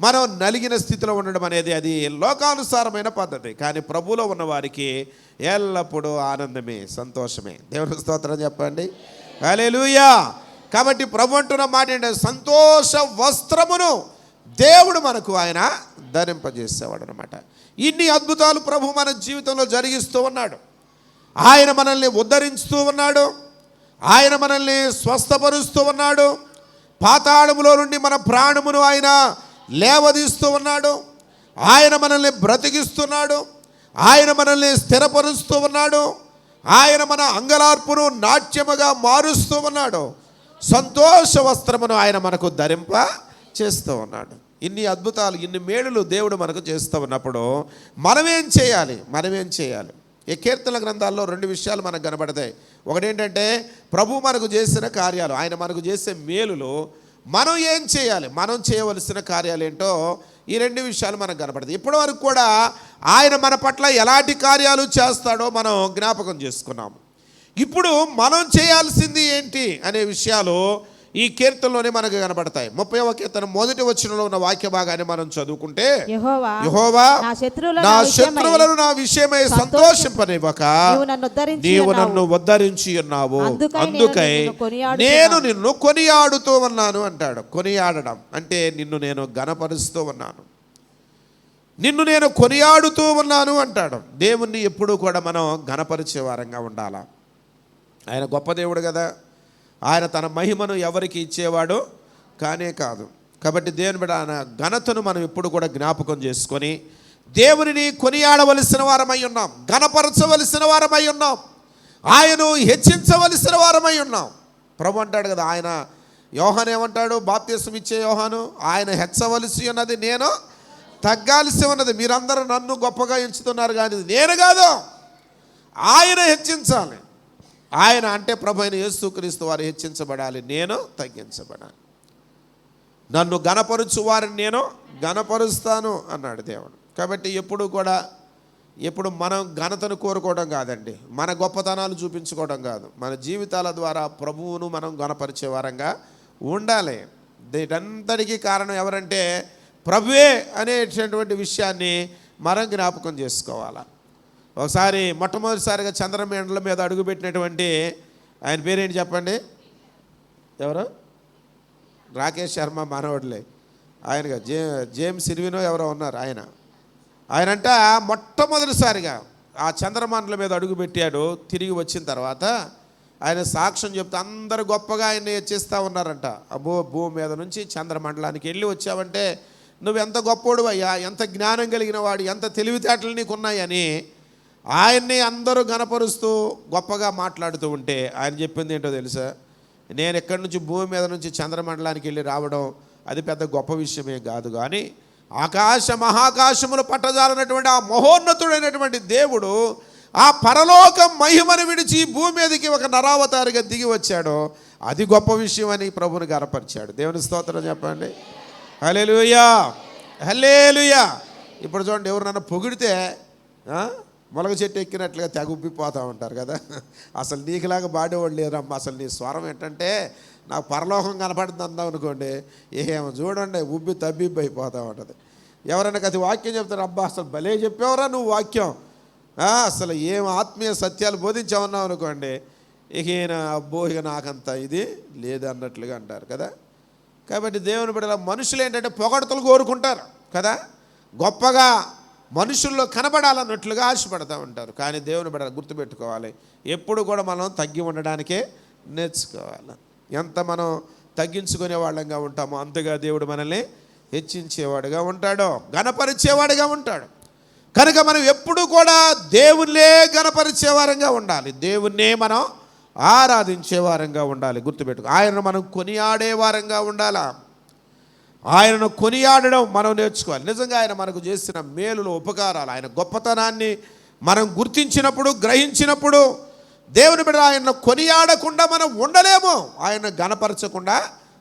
మనం నలిగిన స్థితిలో ఉండడం అనేది అది లోకానుసారమైన పద్ధతి. కానీ ప్రభువులో ఉన్న వారికి ఎల్లప్పుడూ ఆనందమే, సంతోషమే. దేవుని స్తోత్రం చెప్పండి, హల్లెలూయా. కాబట్టి ప్రభు అంటున్న మాట ఏంటంటే, సంతోష వస్త్రమును దేవుడు మనకు ఆయన ధరింపజేసేవాడు అనమాట. ఇన్ని అద్భుతాలు ప్రభు మన జీవితంలో జరిగిస్తూ ఉన్నాడు. ఆయన మనల్ని ఉద్ధరిస్తూ ఉన్నాడు, ఆయన మనల్ని స్వస్థపరుస్తూ ఉన్నాడు, పాతాళములో నుండి మన ప్రాణమును ఆయన లేవదీస్తూ ఉన్నాడు, ఆయన మనల్ని బ్రతికిస్తున్నాడు, ఆయన మనల్ని స్థిరపరుస్తూ ఉన్నాడు, ఆయన మన అంగలార్పును నాట్యముగా మారుస్తూ ఉన్నాడు, సంతోష వస్త్రమును ఆయన మనకు ధరింప చేస్తూ ఉన్నాడు. ఇన్ని అద్భుతాలు, ఇన్ని మేలులు దేవుడు మనకు చేస్తూ ఉన్నప్పుడు మనమేం చేయాలి? ఈ కీర్తనల గ్రంథాల్లో 2 విషయాలు మనకు కనబడతాయి. ఒకటేంటంటే ప్రభు మనకు చేసిన కార్యాలు, ఆయన మనకు చేసే మేలులు. మనం ఏం చేయాలి, మనం చేయవలసిన కార్యాలు ఏంటో ఈ 2 విషయాలు మనకు కనబడతాయి. ఇప్పటి వరకు కూడా ఆయన మన పట్ల ఎలాంటి కార్యాలు చేస్తాడో మనం జ్ఞాపకం చేసుకున్నాము. ఇప్పుడు మనం చేయాల్సింది ఏంటి అనే విషయాలు ఈ కీర్తనలోనే మనకు కనబడతాయి. 30వ కీర్తన 1వ వచనంలో ఉన్న వాక్య భాగాన్ని మనం చదువుకుంటే, యెహోవా నా శత్రువులను నా విషయమై సంతోషింపనివ్వక నీవు నన్ను ఉద్ధరించి ఉన్నావు, అందుకై నేను నిన్ను కొనియాడుతూ ఉన్నాను అంటాడు. కొనియాడడం అంటే నిన్ను నేను ఘనపరుస్తూ ఉన్నాను, నిన్ను నేను కొనియాడుతూ ఉన్నాను అంటాడు. దేవుణ్ణి ఎప్పుడూ కూడా మనం ఘనపరిచే వారంగా ఉండాలా. ఆయన గొప్ప దేవుడు కదా. ఆయన తన మహిమను ఎవరికి ఇచ్చేవాడు కానే కాదు. కాబట్టి దేవుని బిడ్డ ఆయన ఘనతను మనం ఎప్పుడు కూడా జ్ఞాపకం చేసుకొని దేవునిని కొనియాడవలసిన వారమై ఉన్నాం, ఘనపరచవలసిన వారమై ఉన్నాం, ఆయనను హెచ్చించవలసిన వారమై ఉన్నాం. ప్రభు అంటాడు కదా, ఆయన యోహాను ఏమంటాడు, బాప్తిసం ఇచ్చే యోహాను, ఆయన హెచ్చవలసి ఉన్నది, నేను తగ్గాల్సి ఉన్నది. మీరందరూ నన్ను గొప్పగా ఎంచుతున్నారు, కానీ నేను కాదు, ఆయన హెచ్చించాలి. ఆయన అంటే ప్రభు అయిన యేసుక్రీస్తు వారు హెచ్చించబడాలి, నేను తగ్గించబడాలి. నన్ను ఘనపరుచు వారిని నేను ఘనపరుస్తాను అన్నాడు దేవుడు. కాబట్టి ఎప్పుడు మనం ఘనతను కోరుకోవడం కాదండి, మన గొప్పతనాలు చూపించుకోవడం కాదు, మన జీవితాల ద్వారా ప్రభువును మనం ఘనపరిచే వారంగా ఉండాలి. దీటంతటికీ కారణం ఎవరంటే ప్రభువే అనేటటువంటి విషయాన్ని మనం జ్ఞాపకం చేసుకోవాలి. ఒకసారి మొట్టమొదటిసారిగా చంద్రమండలం మీద అడుగుపెట్టినటువంటి ఆయన పేరేంటి చెప్పండి? ఎవరు? రాకేష్ శర్మ మనవడులే. ఆయనగా జేమ్స్ ఇర్వినో ఎవరో ఉన్నారు. ఆయనంట మొట్టమొదటిసారిగా ఆ చంద్రమండలం మీద అడుగుపెట్టాడు. తిరిగి వచ్చిన తర్వాత ఆయన సాక్ష్యం చెప్తే అందరూ గొప్పగా ఆయన్ని హెచ్చిస్తూ ఉన్నారంట. అబ్బో, భూమి మీద నుంచి చంద్రమండలానికి వెళ్ళి వచ్చావంటే నువ్వు ఎంత గొప్పోడు అయ్యా, ఎంత జ్ఞానం కలిగిన వాడు, ఎంత తెలివితేటలు నీకున్నాయని ఆయన్ని అందరూ గణపరుస్తూ గొప్పగా మాట్లాడుతూ ఉంటే ఆయన చెప్పింది ఏంటో తెలుసా? నేను ఎక్కడి నుంచి భూమి మీద నుంచి చంద్రమండలానికి వెళ్ళి రావడం అది పెద్ద గొప్ప విషయమే కాదు. కానీ ఆకాశ మహాకాశములు పట్టజాలనటువంటి ఆ మహోన్నతుడైనటువంటి దేవుడు ఆ పరలోక మహిమను విడిచి భూమి మీదకి ఒక నరావతారిగా దిగి వచ్చాడు. అది గొప్ప విషయం అని ప్రభువుని గనపరిచాడు. దేవుని స్తోత్రం చెప్పండి. హల్లెలూయా, హల్లెలూయా. ఇప్పుడు చూడండి, ఎవరు నన్ను పొగిడితే మొలగ చెట్టు ఎక్కినట్లుగా తెగ ఉబ్బిపోతూ ఉంటారు కదా. అసలు నీకులాగా బాడేవాళ్ళు లేరమ్మా. అసలు నీ స్వరం ఏంటంటే నాకు పరలోకం కనపడుతుంది అందాం అనుకోండి, ఏమో చూడండి ఉబ్బి తబ్బిబ్బి అయిపోతూ ఉంటుంది. ఎవరైనా కది వాక్యం చెప్తారు, అబ్బా అసలు భలే చెప్పావురా నువ్వు వాక్యం, అసలు ఏం ఆత్మీయ సత్యాలు బోధించామన్నావు అనుకోండి, ఇక అబ్బో ఇక నాకంత ఇది లేదు అన్నట్లుగా అంటారు కదా. కాబట్టి దేవుని బిడ్డల మనుషులు ఏంటంటే పొగడతలు కోరుకుంటారు కదా, గొప్పగా మనుషుల్లో కనబడాలన్నట్లుగా ఆశపడతా ఉంటారు. కానీ దేవుని బిడ్డలు గుర్తుపెట్టుకోవాలి, ఎప్పుడు కూడా మనం తగ్గి ఉండడానికే నేర్చుకోవాలి. ఎంత మనం తగ్గించుకునే వాళ్ళంగా ఉంటామో అంతగా దేవుడు మనల్ని హెచ్చించేవాడుగా ఉంటాడు, ఘనపరిచేవాడుగా ఉంటాడు. కనుక మనం ఎప్పుడు కూడా దేవుణ్ణే ఘనపరిచేవారంగా ఉండాలి, దేవుణ్ణే మనం ఆరాధించేవారంగా ఉండాలి. గుర్తుపెట్టుకో, ఆయనను మనం కొనియాడేవారంగా ఉండాలా. ఆయనను కొనియాడడం మనం నేర్చుకోవాలి. నిజంగా ఆయన మనకు చేసిన మేలులు, ఉపకారాలు, ఆయన గొప్పతనాన్ని మనం గుర్తించినప్పుడు, గ్రహించినప్పుడు దేవుని బిడ్డ ఆయనను కొనియాడకుండా మనం ఉండలేము, ఆయన ఘనపరచకుండా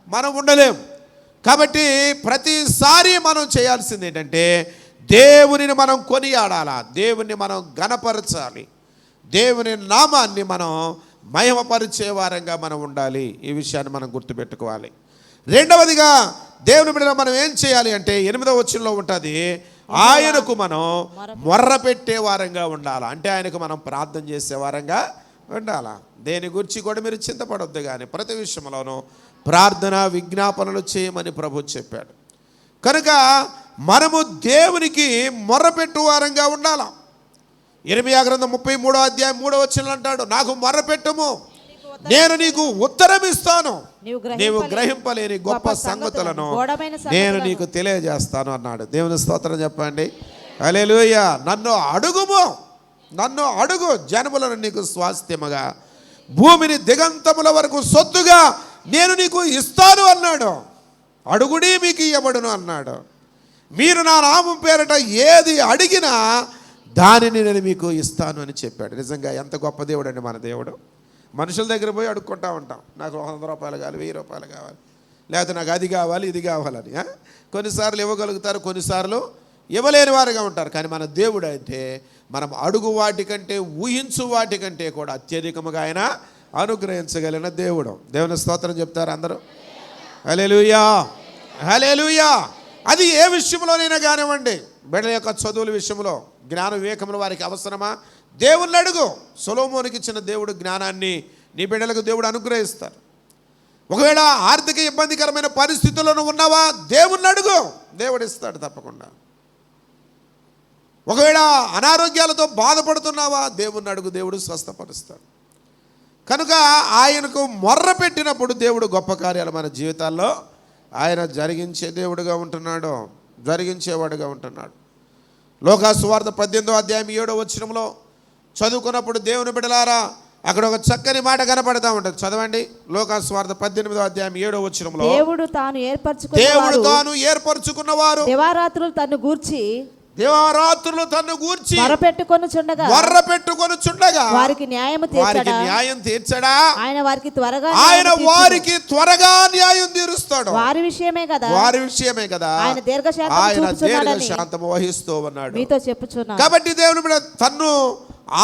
మనం ఉండలేము. కాబట్టి ప్రతిసారి మనం చేయాల్సింది ఏంటంటే దేవునిని మనం కొనియాడాలా, దేవుని మనం ఘనపరచాలి, దేవుని నామాన్ని మనం మహిమపరిచే వారంగా మనం ఉండాలి. ఈ విషయాన్ని మనం గుర్తుపెట్టుకోవాలి. రెండవదిగా దేవుని బిడ్డలో మనం ఏం చేయాలి అంటే 8వ వచనంలో ఉంటుంది, ఆయనకు మనం మొర్ర పెట్టే వారంగా ఉండాలి. అంటే ఆయనకు మనం ప్రార్థన చేసే వారంగా ఉండాలా. దేని గురించి కూడా మీరు చింతపడొద్దు, కానీ ప్రతి విషయంలోనూ ప్రార్థన విజ్ఞాపనలు చేయమని ప్రభు చెప్పాడు. కనుక మనము దేవునికి మొర్ర పెట్టు వారంగా ఉండాలా. ఇర్మియా గ్రంథం 33వ అధ్యాయం 3వ వచనం అంటాడు, నాకు మొర్ర పెట్టుము, నేను నీకు ఉత్తరం ఇస్తాను, నీవు గ్రహింపలేని గొప్ప సంగతులను నేను నీకు తెలియజేస్తాను అన్నాడు. దేవుని స్తోత్రం చెప్పండి. హల్లెలూయా. నన్ను అడుగుము, నన్ను అడుగు, జనములను నీకు స్వాస్థ్యముగా, భూమిని దిగంతముల వరకు సొత్తుగా నేను నీకు ఇస్తాను అన్నాడు. అడుగుడి మీకు ఇవ్వబడును అన్నాడు. మీరు నా నామం పేరట ఏది అడిగినా దానిని నేను మీకు ఇస్తాను అని చెప్పాడు. నిజంగా ఎంత గొప్ప దేవుడు అండి మన దేవుడు. మనుషుల దగ్గర పోయి అడుక్కుంటూ ఉంటాం, నాకు 100 రూపాయలు కావాలి, 1000 రూపాయలు కావాలి, లేకపోతే నాకు అది కావాలి ఇది కావాలని. కొన్నిసార్లు ఇవ్వగలుగుతారు, కొన్నిసార్లు ఇవ్వలేని వారుగా ఉంటారు. కానీ మన దేవుడు అయితే మనం అడుగు వాటికంటే, ఊహించు వాటికంటే కూడా అత్యధికముగా ఆయన అనుగ్రహించగలిగిన దేవుడు. దేవుని స్తోత్రం చెప్తారు అందరూ. హల్లెలూయా, హల్లెలూయా. అది ఏ విషయంలోనైనా కానివ్వండి, బిడ్డల యొక్క చదువుల విషయంలో, జ్ఞాన వివేకములు వారికి అవసరమా, దేవుణ్ణి అడుగు. సొలొమోనుకి ఇచ్చిన దేవుడు జ్ఞానాన్ని నీ బిడ్డలకు దేవుడు అనుగ్రహిస్తారు. ఒకవేళ ఆర్థిక ఇబ్బందికరమైన పరిస్థితులను ఉన్నావా, దేవుణ్ణి అడుగు, దేవుడు ఇస్తాడు తప్పకుండా. ఒకవేళ అనారోగ్యాలతో బాధపడుతున్నావా, దేవుణ్ణి అడుగు, దేవుడు స్వస్థపరుస్తాడు. కనుక ఆయనకు మొర్ర పెట్టినప్పుడు దేవుడు గొప్ప కార్యాలు మన జీవితాల్లో ఆయన జరిగించే దేవుడుగా ఉంటున్నాడు, జరిగించేవాడుగా ఉంటున్నాడు. లోకా సువార్త 18వ అధ్యాయం 7వ వచనంలో చదువుకున్నప్పుడు దేవుని బిడ్డలారా అక్కడ ఒక చక్కని మాట కనపడతా ఉంటుంది. చదవండి. లోకా సువార్త 18వ అధ్యాయం 7వ వచనంలో, దేవుడు తాను ఏర్పరచుకున్నవారు దివారాత్రులు తన్ను గూర్చి మొర్రపెట్టుకొనుచుండగా వారికి న్యాయం తీర్చడా, ఆయన వారికి త్వరగా న్యాయం తీరుస్తాడు. వారి విషయమే కదా ఆయన దీర్ఘశాంతము వహిస్తూ ఉన్నాడు. మీతో చెప్పుచున్నా. కాబట్టి దేవుని బిడ్డ తన్ను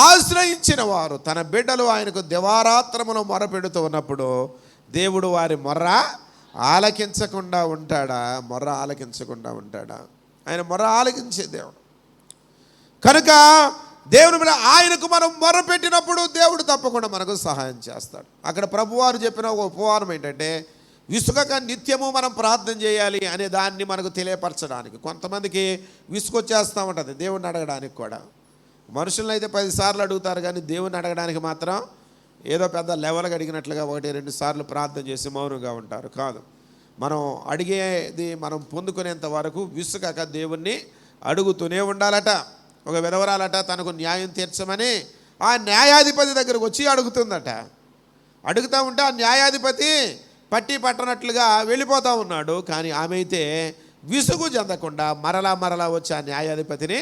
ఆశ్రయించిన వారు, తన బిడ్డలు ఆయనకు దివారాత్రమును మొర్రపెడుతూ ఉన్నప్పుడు దేవుడు వారి మొర్ర ఆలకించకుండా ఉంటాడా? మొర్ర ఆలకించకుండా ఉంటాడా? ఆయన మొర్ర ఆలకించే దేవుడు. కనుక దేవుని మీద ఆయనకు మనం మొర్ర పెట్టినప్పుడు దేవుడు తప్పకుండా మనకు సహాయం చేస్తాడు. అక్కడ ప్రభువారు చెప్పిన ఒక ఉపవారం ఏంటంటే, విసుగక నిత్యము మనం ప్రార్థన చేయాలి అనే దాన్ని మనకు తెలియపరచడానికి. కొంతమందికి విసుగొచ్చేస్తూ ఉంటుంది దేవుడిని అడగడానికి కూడా. మనుషులను అయితే 10 సార్లు అడుగుతారు, కానీ దేవుని అడగడానికి మాత్రం ఏదో పెద్ద లెవెల్గా అడిగినట్లుగా 1-2 సార్లు ప్రార్థన చేసి మౌనంగా ఉంటారు. కాదు, మనం అడిగేది మనం పొందుకునేంత వరకు విసుగక దేవుణ్ణి అడుగుతూనే ఉండాలట. ఒక విధవరాలట తనకు న్యాయం తీర్చమని ఆ న్యాయాధిపతి దగ్గరకు వచ్చి అడుగుతుందట. అడుగుతూ ఉంటే ఆ న్యాయాధిపతి పట్టి పట్టనట్లుగా వెళ్ళిపోతూ ఉన్నాడు. కానీ ఆమె అయితే విసుగు చెందకుండా మరలా వచ్చి ఆ న్యాయాధిపతిని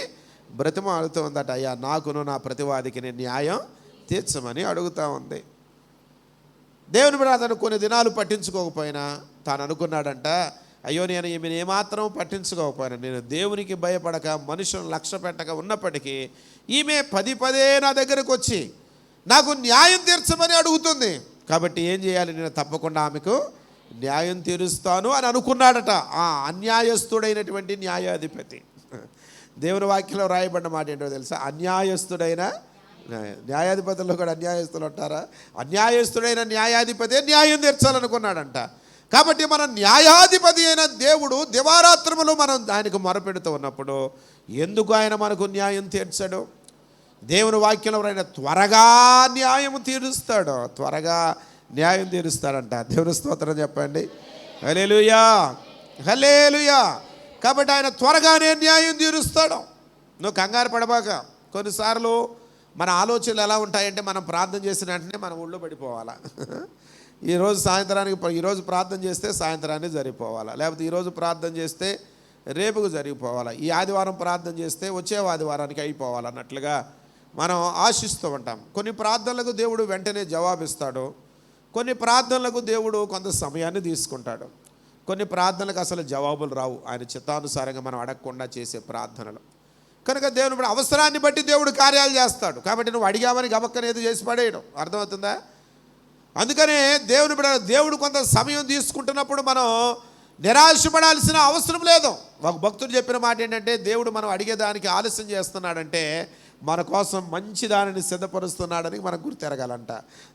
బ్రతిమాలుతూ ఉందట. అయ్యా, నాకును నా ప్రతివాదికి న్యాయం తీర్చమని అడుగుతూ ఉంది. దేవుని బిడ్డ అతను కొన్ని దినాలు పట్టించుకోకపోయినా తాను అనుకున్నాడంట, అయ్యో నేను ఈమెను ఏమాత్రం పట్టించుకోకపోయినా, నేను దేవునికి భయపడక మనుషులను లక్ష్య పెట్టక ఉన్నప్పటికీ ఈమె పదే నా దగ్గరకు వచ్చి నాకు న్యాయం తీర్చమని అడుగుతుంది. కాబట్టి ఏం చేయాలి, నేను తప్పకుండా ఆమెకు న్యాయం తీరుస్తాను అని అనుకున్నాడట ఆ అన్యాయస్తుడైనటువంటి న్యాయాధిపతి. దేవుని వాక్యంలో రాయబడిన మాట ఏంటో తెలుసా? అన్యాయస్తుడైన న్యాయాధిపతుల్లో కూడా అన్యాయస్తులు ఉంటారా? అన్యాయస్తుడైన న్యాయాధిపతి న్యాయం తీర్చాలనుకున్నాడంట. కాబట్టి మన న్యాయాధిపతి అయిన దేవుడు దివారాత్రములు మనం ఆయనకు మొరపెడుతూ ఉన్నప్పుడు ఎందుకు ఆయన మనకు న్యాయం తీర్చాడు? దేవుని వాక్యంలో ఆయన త్వరగా న్యాయం తీరుస్తాడు, త్వరగా న్యాయం తీరుస్తాడంట. దేవుని స్తోత్రం చెప్పండి. హల్లెలూయా, హల్లెలూయా. కాబట్టి ఆయన త్వరగానే న్యాయం తీరుస్తాడు. నువ్వు కంగారు పడబాక. కొన్నిసార్లు మన ఆలోచనలు ఎలా ఉంటాయంటే, మనం ప్రార్థన చేసిన వెంటనే మనం ఊళ్ళో పడిపోవాలా. ఈరోజు ప్రార్థన చేస్తే సాయంత్రానికి జరిగిపోవాలా, లేకపోతే ఈరోజు ప్రార్థన చేస్తే రేపుకు జరిగిపోవాలా, ఈ ఆదివారం ప్రార్థన చేస్తే వచ్చే ఆదివారానికి అయిపోవాలన్నట్లుగా మనం ఆశిస్తూ ఉంటాం. కొన్ని ప్రార్థనలకు దేవుడు వెంటనే జవాబిస్తాడు, కొన్ని ప్రార్థనలకు దేవుడు కొంత సమయాన్ని తీసుకుంటాడు, కొన్ని ప్రార్థనలకు అసలు జవాబులు రావు ఆయన చిత్తానుసారంగా మనం అడగకుండా చేసే ప్రార్థనలు. కనుక దేవుని బట్టి అవసరాన్ని బట్టి దేవుడు కార్యాలు చేస్తాడు. కాబట్టి నువ్వు అడిగామని గబక్కనేది చేసి పడేయడం, అర్థమవుతుందా? అందుకనే దేవుడు కొంత సమయం తీసుకుంటున్నప్పుడు మనం నిరాశపడాల్సిన అవసరం లేదు. ఒక భక్తుడు చెప్పిన మాట ఏంటంటే, దేవుడు మనం అడిగేదానికి ఆలస్యం చేస్తున్నాడంటే మన కోసం మంచి దానిని సిద్ధపరుస్తున్నాడని మనం గుర్తెరగాలంట.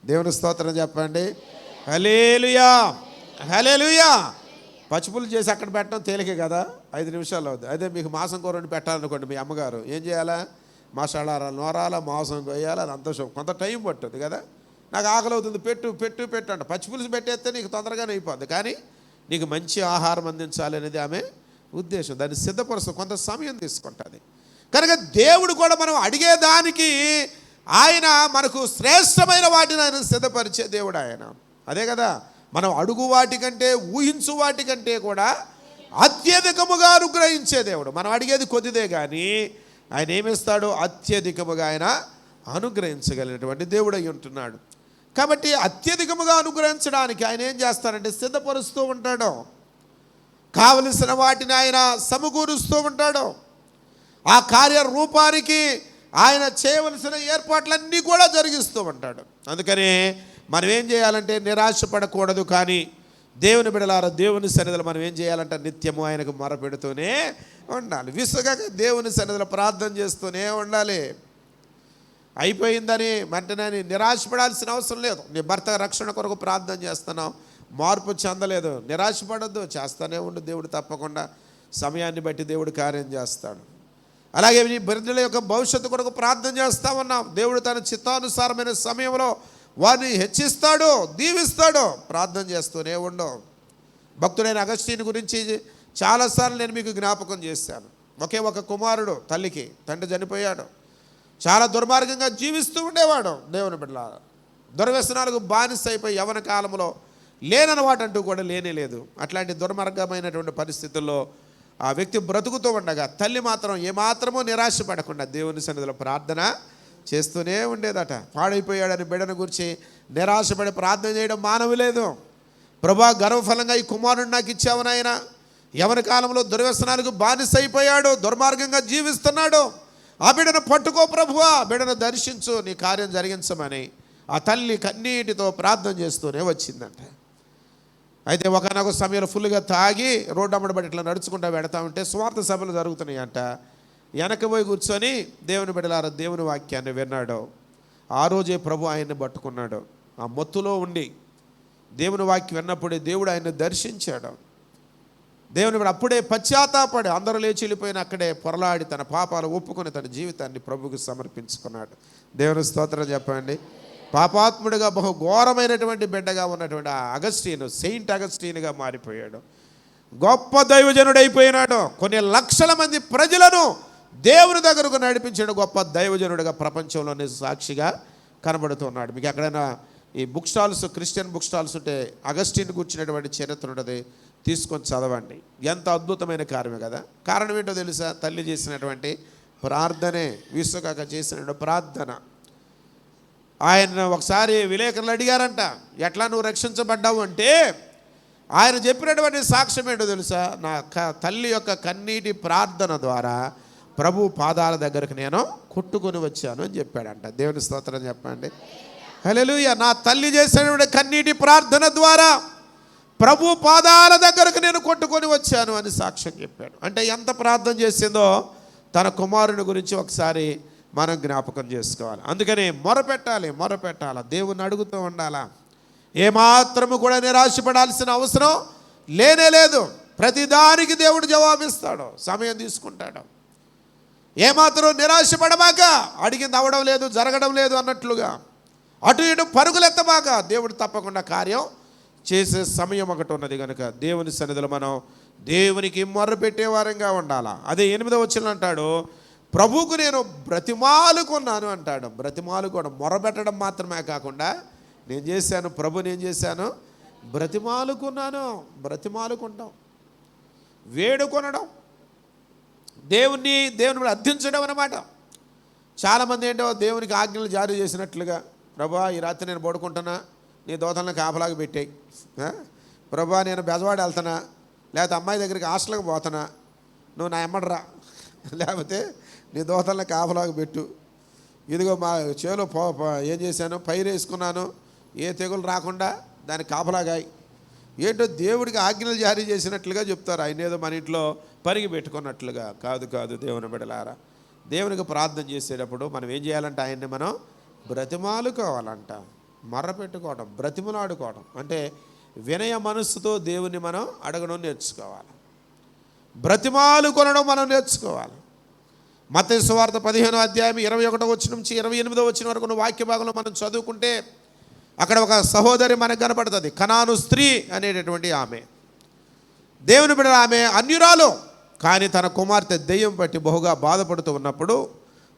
దేవుని స్తోత్రం చెప్పండి. హల్లెలూయా, హల్లెలూయా. పచ్చిపులు చేసి అక్కడ పెట్టడం తేలికే కదా, 5 నిమిషాలు అవుతుంది. అదే మీకు మాంసం కూర వండి పెట్టాలనుకోండి, మీ అమ్మగారు ఏం చేయాలా? మసాలా నోరాలా, మాంసం కొయ్యాలా, అదంతా కొంత టైం పట్టుద్ది కదా. నాకు ఆకలి అవుతుంది, పెట్టు అంట. పచ్చిపులుసు పెట్టేస్తే నీకు తొందరగానే అయిపోద్ది, కానీ నీకు మంచి ఆహారం అందించాలి అనేది ఆమె ఉద్దేశం. దాన్ని సిద్ధపరుస్తూ కొంత సమయం తీసుకుంటుంది. కనుక దేవుడు కూడా మనం అడిగేదానికి ఆయన మనకు శ్రేష్టమైన వాటిని ఆయన సిద్ధపరిచే దేవుడు ఆయన. అదే కదా, మనం అడుగు వాటికంటే ఊహించు వాటికంటే కూడా అత్యధికముగా అనుగ్రహించే దేవుడు. మనం అడిగేది కొద్దిదే, కానీ ఆయన ఏమిస్తాడు? అత్యధికముగా ఆయన అనుగ్రహించగలిగినటువంటి దేవుడు అయి ఉంటున్నాడు. కాబట్టి అత్యధికముగా అనుగ్రహించడానికి ఆయన ఏం చేస్తారంటే సిద్ధపరుస్తూ ఉంటాడు, కావలసిన వాటిని ఆయన సమకూరుస్తూ ఉంటాడు. ఆ కార్యరూపానికి ఆయన చేయవలసిన ఏర్పాట్లన్నీ కూడా జరిగిస్తూ ఉంటాడు. అందుకని మనం ఏం చేయాలంటే నిరాశపడకూడదు. కానీ దేవుని బిడలారా, దేవుని సన్నిధిలో మనం ఏం చేయాలంటే నిత్యము ఆయనకు మొరపెడుతూనే ఉండాలి. విసుగక దేవుని సన్నిధిలో ప్రార్థన చేస్తూనే ఉండాలి. అయిపోయిందని వెంటనే నిరాశపడాల్సిన అవసరం లేదు. నీ భర్త రక్షణ కొరకు ప్రార్థన చేస్తున్నావు, మార్పు చెందలేదు, నిరాశపడద్దు, చేస్తూనే ఉండు. దేవుడు తప్పకుండా సమయాన్ని బట్టి దేవుడు కార్యం చేస్తాడు. అలాగే నీ బిడ్డల యొక్క భవిష్యత్తు కొరకు ప్రార్థన చేస్తా ఉన్నాం, దేవుడు తన చిత్తానుసారమైన సమయంలో వారిని హెచ్చిస్తాడు, దీవిస్తాడు. ప్రార్థన చేస్తూనే ఉండవు. భక్తుడైన అగస్టీన్ గురించి చాలాసార్లు నేను మీకు జ్ఞాపకం చేశాను. ఒకే ఒక కుమారుడు, తల్లికి తండ్రి చనిపోయాడు. చాలా దుర్మార్గంగా జీవిస్తూ ఉండేవాడు. దేవుని బిడ్డల దుర్వ్యసనాలకు బానిస అయిపోయి యవ్వన కాలంలో లేనన్నమాట అంటూ కూడా లేనే లేదు. అట్లాంటి దుర్మార్గమైనటువంటి పరిస్థితుల్లో ఆ వ్యక్తి బ్రతుకుతూ ఉండగా తల్లి మాత్రం ఏమాత్రమూ నిరాశపడకుండా దేవుని సన్నిధిలో ప్రార్థన చేస్తూనే ఉండేదట. పాడైపోయాడని బిడ్డను గురించి నిరాశపడి ప్రార్థన చేయడం మానవులేదు. ప్రభా, గర్వఫలంగా ఈ కుమారుడు నాకు ఇచ్చావు నాయన, యవ్వన కాలంలో దుర్వ్యసనాలకు బానిస అయిపోయాడు, దుర్మార్గంగా జీవిస్తున్నాడు, ఆ బిడ్డను పట్టుకో ప్రభువా, బిడ్డను దర్శించు, నీ కార్యం జరిగించమని ఆ తల్లి కన్నీటితో ప్రార్థన చేస్తూనే వచ్చిందంట. అయితే ఒకనొక సమయంలో ఫుల్గా తాగి రోడ్డు అమ్మడబడి ఇట్లా నడుచుకుంటూ వెళతా ఉంటే స్వార్థ సభలు జరుగుతున్నాయి అంట. వెనక పోయి కూర్చొని దేవుని బిడ్డలారా దేవుని వాక్యాన్ని విన్నాడు. ఆ రోజే ప్రభు ఆయన్ని పట్టుకున్నాడు. ఆ మత్తులో ఉండి దేవుని వాక్యం విన్నప్పుడే దేవుడు ఆయన్ని దర్శించాడు. దేవుని బిడ్డ అప్పుడే పశ్చాత్తాపడి అందరూ లేచి వెళ్ళిపోయిన అక్కడే పొరలాడి తన పాపాలు ఒప్పుకొని తన జీవితాన్ని ప్రభువుకు సమర్పించుకున్నాడు. దేవుని స్తోత్రం చెప్పండి. పాపాత్ముడిగా బహు ఘోరమైనటువంటి బిడ్డగా ఉన్నటువంటి ఆ అగస్టీను సెయింట్ అగస్టీన్గా మారిపోయాడు. గొప్ప దైవజనుడైపోయినాడు. కొన్ని లక్షల మంది ప్రజలను దేవుని దగ్గరకు నడిపించాడు. గొప్ప దైవజనుడిగా ప్రపంచంలోనే సాక్షిగా కనబడుతున్నాడు. మీకు ఎక్కడైనా ఈ book stalls, Christian book stalls ఉంటే అగస్టిన్ కూర్చున్నటువంటి చరిత్ర ఉంటుంది, తీసుకొని చదవండి. ఎంత అద్భుతమైన కార్యమే కదా. కారణం ఏంటో తెలుసా? తల్లి చేసినటువంటి ప్రార్థనే, విశ్వకాక చేసినటువంటి ప్రార్థన. ఆయన ఒకసారి విలేకరులు అడిగారంట, ఎట్లా నువ్వు రక్షించబడ్డావు అంటే ఆయన చెప్పినటువంటి సాక్ష్యం ఏంటో తెలుసా? నా తల్లి యొక్క కన్నీటి ప్రార్థన ద్వారా ప్రభు పాదాల దగ్గరకు నేను కొట్టుకొని వచ్చాను అని చెప్పాడంట. దేవుని స్తోత్రం చెప్పండి. హల్లెలూయా. నా తల్లి చేసినటువంటి కన్నీటి ప్రార్థన ద్వారా ప్రభు పాదాల దగ్గరకు నేను కొట్టుకొని వచ్చాను అని సాక్ష్యం చెప్పాడు. అంటే ఎంత ప్రార్థన చేసిందో తన కుమారుని గురించి ఒకసారి మనం జ్ఞాపకం చేసుకోవాలి. అందుకని మొరపెట్టాలి, దేవుని అడుగుతూ ఉండాలా. ఏమాత్రము కూడా నిరాశపడాల్సిన అవసరం లేనే లేదు. ప్రతిదానికి దేవుడు జవాబిస్తాడు, సమయం తీసుకుంటాడు. ఏమాత్రం నిరాశపడబాక, అడిగింది అవడం లేదు, జరగడం లేదు అన్నట్లుగా అటు ఇటు పరుగులెత్తబాక, దేవుడు తప్పకుండా కార్యం చేసే సమయం ఒకటి ఉన్నది కనుక దేవుని సన్నిధిలో మనం దేవునికి మొర్రపెట్టేవారంగా ఉండాలా. అదే 8వ వచనం అంటాడు, ప్రభువుకు నేను బ్రతిమాలుకున్నాను అంటాడు. బ్రతిమాలుకోవడం, మొరపెట్టడం మాత్రమే కాకుండా నేను చేశాను, ప్రభుని ఏం చేశాను? బ్రతిమాలుకుంటాం, వేడుకొనడం, దేవుని మీద అర్థించడం అన్నమాట. చాలామంది ఏంటో దేవునికి ఆజ్ఞలు జారీ చేసినట్లుగా, ప్రభా ఈ రాత్రి నేను పడుకుంటున్నా, నీ దోతలను కాపలాగా పెట్టాయి. ప్రభా నేను బెజవాడ వెళ్తున్నా, లేకపోతే అమ్మాయి దగ్గరికి హాస్టల్కి పోతున్నా, నువ్వు నా ఎమ్మడరా, లేకపోతే నీ దోతలను కాపలాగా పెట్టు. ఇదిగో మా చేలో ఏం చేశాను, పైరు వేసుకున్నాను, ఏ తెగులు రాకుండా దానికి కాపలాగాయి. ఏంటో దేవుడికి ఆజ్ఞలు జారీ చేసినట్లుగా చెప్తారు. ఆయన ఏదో మన ఇంట్లో పరిగి పెట్టుకున్నట్లుగా. కాదు దేవుని బిడ్డలారా, దేవునికి ప్రార్థన చేసేటప్పుడు మనం ఏం చేయాలంటే ఆయన్ని మనం బ్రతిమాలుకోవాలంట. మర్రపెట్టుకోవడం, బ్రతిమలాడుకోవడం అంటే వినయ మనస్సుతో దేవుని మనం అడగడం నేర్చుకోవాలి, బ్రతిమాలుకొనడం మనం నేర్చుకోవాలి. మత్తయి సువార్త 15వ అధ్యాయం 21వ వచనం నుంచి 28వ వచనం వరకు ఉన్న వాక్య భాగంలో మనం చదువుకుంటే అక్కడ ఒక సహోదరి మనకు కనపడుతుంది, కనాను స్త్రీ అనేటటువంటి ఆమె. దేవుని బిడ్డ, ఆమె అన్యురాలు, కానీ తన కుమార్తె దెయ్యం పట్టి బహుగా బాధపడుతూ ఉన్నప్పుడు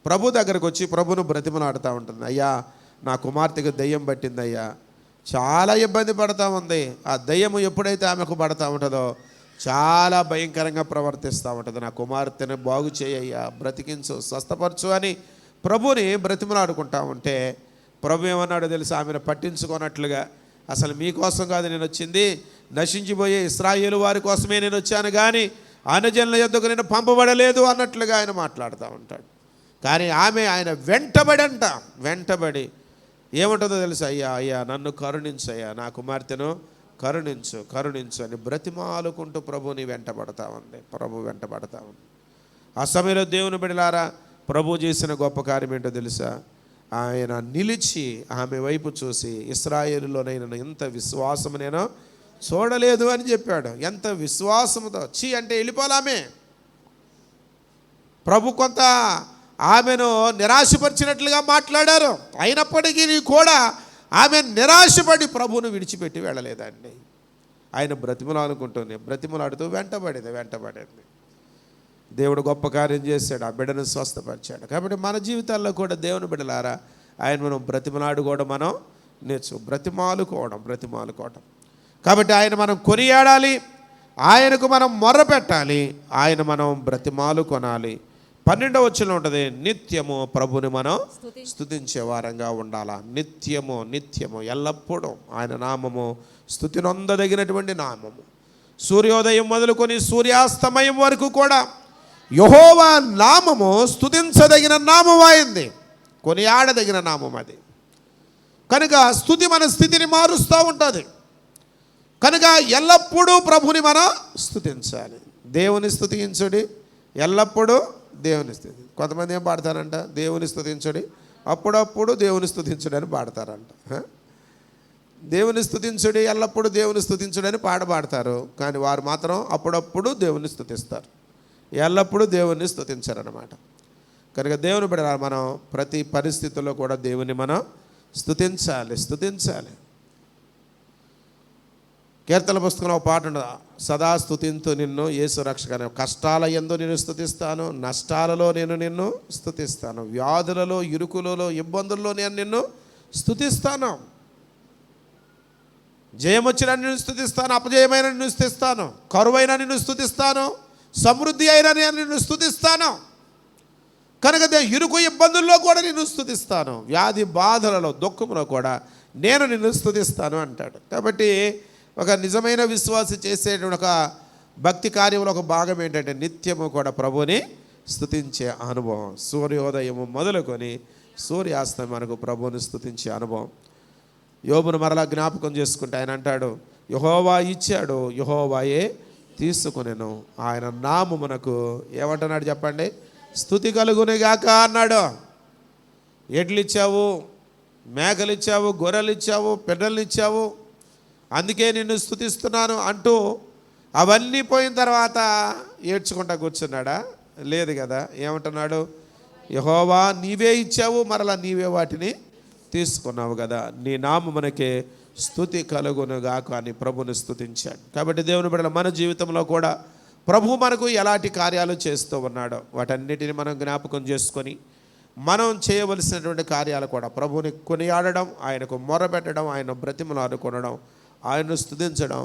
ప్రభు దగ్గరకు వచ్చి ప్రభును బ్రతిమలాడుతూ ఉంటుంది. అయ్యా నా కుమార్తెకు దెయ్యం పట్టిందయ్యా, చాలా ఇబ్బంది పడుతూ ఉంది. ఆ దెయ్యము ఎప్పుడైతే ఆమెకు పడుతూ ఉంటుందో చాలా భయంకరంగా ప్రవర్తిస్తూ ఉంటుంది. నా కుమార్తెను బాగు చేయయ్యా, బ్రతికించు, స్వస్థపరచు అని ప్రభుని బ్రతిమలాడుకుంటా ఉంటే ప్రభు ఏమన్నాడో తెలుసు? ఆమెను పట్టించుకోనట్లుగా, అసలు మీకోసం కాదు నేను వచ్చింది, నశించిపోయే ఇశ్రాయేలు వారి కోసమే నేను వచ్చాను, కానీ అన్యజనుల యొద్దకు నేను పంపబడలేదు అన్నట్లుగా ఆయన మాట్లాడుతూ ఉంటాడు. కానీ ఆయన వెంటబడి ఏముంటుందో తెలుసు? అయ్యా నన్ను కరుణించయ్యా, నా కుమార్తెను కరుణించు అని బ్రతిమాలుకుంటూ ప్రభుని వెంటబడతా ఉంది. ఆ సమయంలో దేవుని బిడ్డలారా, ప్రభు చేసిన గొప్ప కార్యం ఏంటో తెలుసా? ఆయన నిలిచి ఆమె వైపు చూసి, ఇశ్రాయేలులోనైనా ఇంత విశ్వాసము నేను చూడలేదు అని చెప్పాడు. ఎంత విశ్వాసముతో అంటే వెళ్ళిపోలామే. ప్రభు కొంత ఆమెను నిరాశపరిచినట్లుగా మాట్లాడారు, అయినప్పటికీ కూడా ఆమె నిరాశపడి ప్రభువును విడిచిపెట్టి వెళ్ళలేదండి. ఆయన బ్రతిమలాడుతూ వెంటబడింది. దేవుడు గొప్ప కార్యం చేశాడు, ఆ బిడ్డను స్వస్థపరిచాడు. కాబట్టి మన జీవితాల్లో కూడా దేవుని బిడ్డలారా, ఆయన మనం బ్రతిమలాడుకోవడం మనం బ్రతిమాలుకోవడం. కాబట్టి ఆయన మనం కొనియాడాలి, ఆయనకు మనం మొర్రపెట్టాలి, ఆయన మనం బ్రతిమాలుకొనాలి. 12వ వచనంలో ఉంటుంది, నిత్యము ప్రభుని మనం స్తుతించే వారంగా ఉండాలా. నిత్యము ఎల్లప్పుడూ ఆయన నామము స్తుతి నొందదగినటువంటి నామము. సూర్యోదయం మొదలుకొని సూర్యాస్తమయం వరకు కూడా యెహోవా నామము స్తుతించదగిన నామం అయింది, కొనియాడదగిన నామం అది. కనుక స్తుతి మన స్థితిని మారుస్తూ ఉంటుంది. కనుక ఎల్లప్పుడూ ప్రభుని మనం స్తుతించాలి. దేవుని స్తుతించుడి, ఎల్లప్పుడూ దేవుని స్తుతి. కొంతమంది ఏం పాడతారంట? దేవుని స్తుతించుడి, అప్పుడప్పుడు దేవుని స్తుతించుడి అని పాడతారంట. దేవుని స్తుతించుడి, ఎల్లప్పుడూ దేవుని స్తుతించుడి అని పాడతారు, కానీ వారు మాత్రం అప్పుడప్పుడు దేవుని స్తుతిస్తారు, ఎల్లప్పుడూ దేవుని స్తుతించారన్నమాట. కనుక దేవుని బిడ్డ, మనం ప్రతి పరిస్థితుల్లో కూడా దేవుని మనం స్తుతించాలి. కీర్తన పుస్తకంలో ఒక పాట ఉండదు, సదా స్తుతింతు నిన్ను యేసు రక్షకనే. కష్టాల యందు నేను స్తుతిస్తాను, నష్టాలలో నేను నిన్ను స్తుతిస్తాను, వ్యాధులలో, ఇరుకులలో, ఇబ్బందుల్లో నేను నిన్ను స్తుతిస్తాను. జయం వచ్చిన నిన్ను స్తుతిస్తాను, అపజయమైన నిన్ను స్తుతిస్తాను, కరువైన నిన్ను స్తుతిస్తాను, సమృద్ధి అయిన నిన్ను స్తుతిస్తాను. కనుక ఇరుకు ఇబ్బందుల్లో కూడా నిన్ను స్తుతిస్తాను, వ్యాధి బాధలలో దుఃఖంలో కూడా నేను నిన్ను స్తుతిస్తాను అంటాడు. కాబట్టి ఒక నిజమైన విశ్వాసి చేసేటువంటి ఒక భక్తి కార్యంలో ఒక భాగం ఏంటంటే నిత్యము కూడా ప్రభుని స్తుతించే అనుభవం. సూర్యోదయము మొదలుకొని సూర్యాస్తమయానికి ప్రభువుని స్తుతించే అనుభవం. యోబును మరలా జ్ఞాపకం చేసుకుంటే ఆయన అంటాడు, యెహోవా ఇచ్చాడు, యెహోవాయే తీసుకునేను, ఆయన నామమునకు ఏమంటున్నాడు చెప్పండి, స్తుతి కలుగునిగాక అన్నాడు. ఎడ్లు ఇచ్చావు, మేకలు ఇచ్చావు, గొర్రెలు ఇచ్చావు, పిడ్డలు ఇచ్చావు, అందుకే నిన్ను స్తుతిస్తున్నాను అంటూ అవన్నీ పోయిన తర్వాత ఏడ్చుకుంటా కూర్చున్నాడా? లేదు కదా. ఏమంటున్నాడు, యెహోవా నీవే ఇచ్చావు, మరలా నీవే వాటిని తీసుకున్నావు కదా, నీ నామమునకే స్తుతి కలుగునుగాక అని ప్రభుని స్తుతించాడు. కాబట్టి దేవుని బిడ్డల మన జీవితంలో కూడా ప్రభు మనకు ఎలాంటి కార్యాలు చేస్తూ ఉన్నాడో వాటన్నిటిని మనం జ్ఞాపకం చేసుకొని మనం చేయవలసినటువంటి కార్యాలు కూడా ప్రభుని కొనియాడడం, ఆయనకు మొరపెట్టడం, ఆయన బ్రతిమలాడుకొనడం, ఆయన్ను స్తుతించడం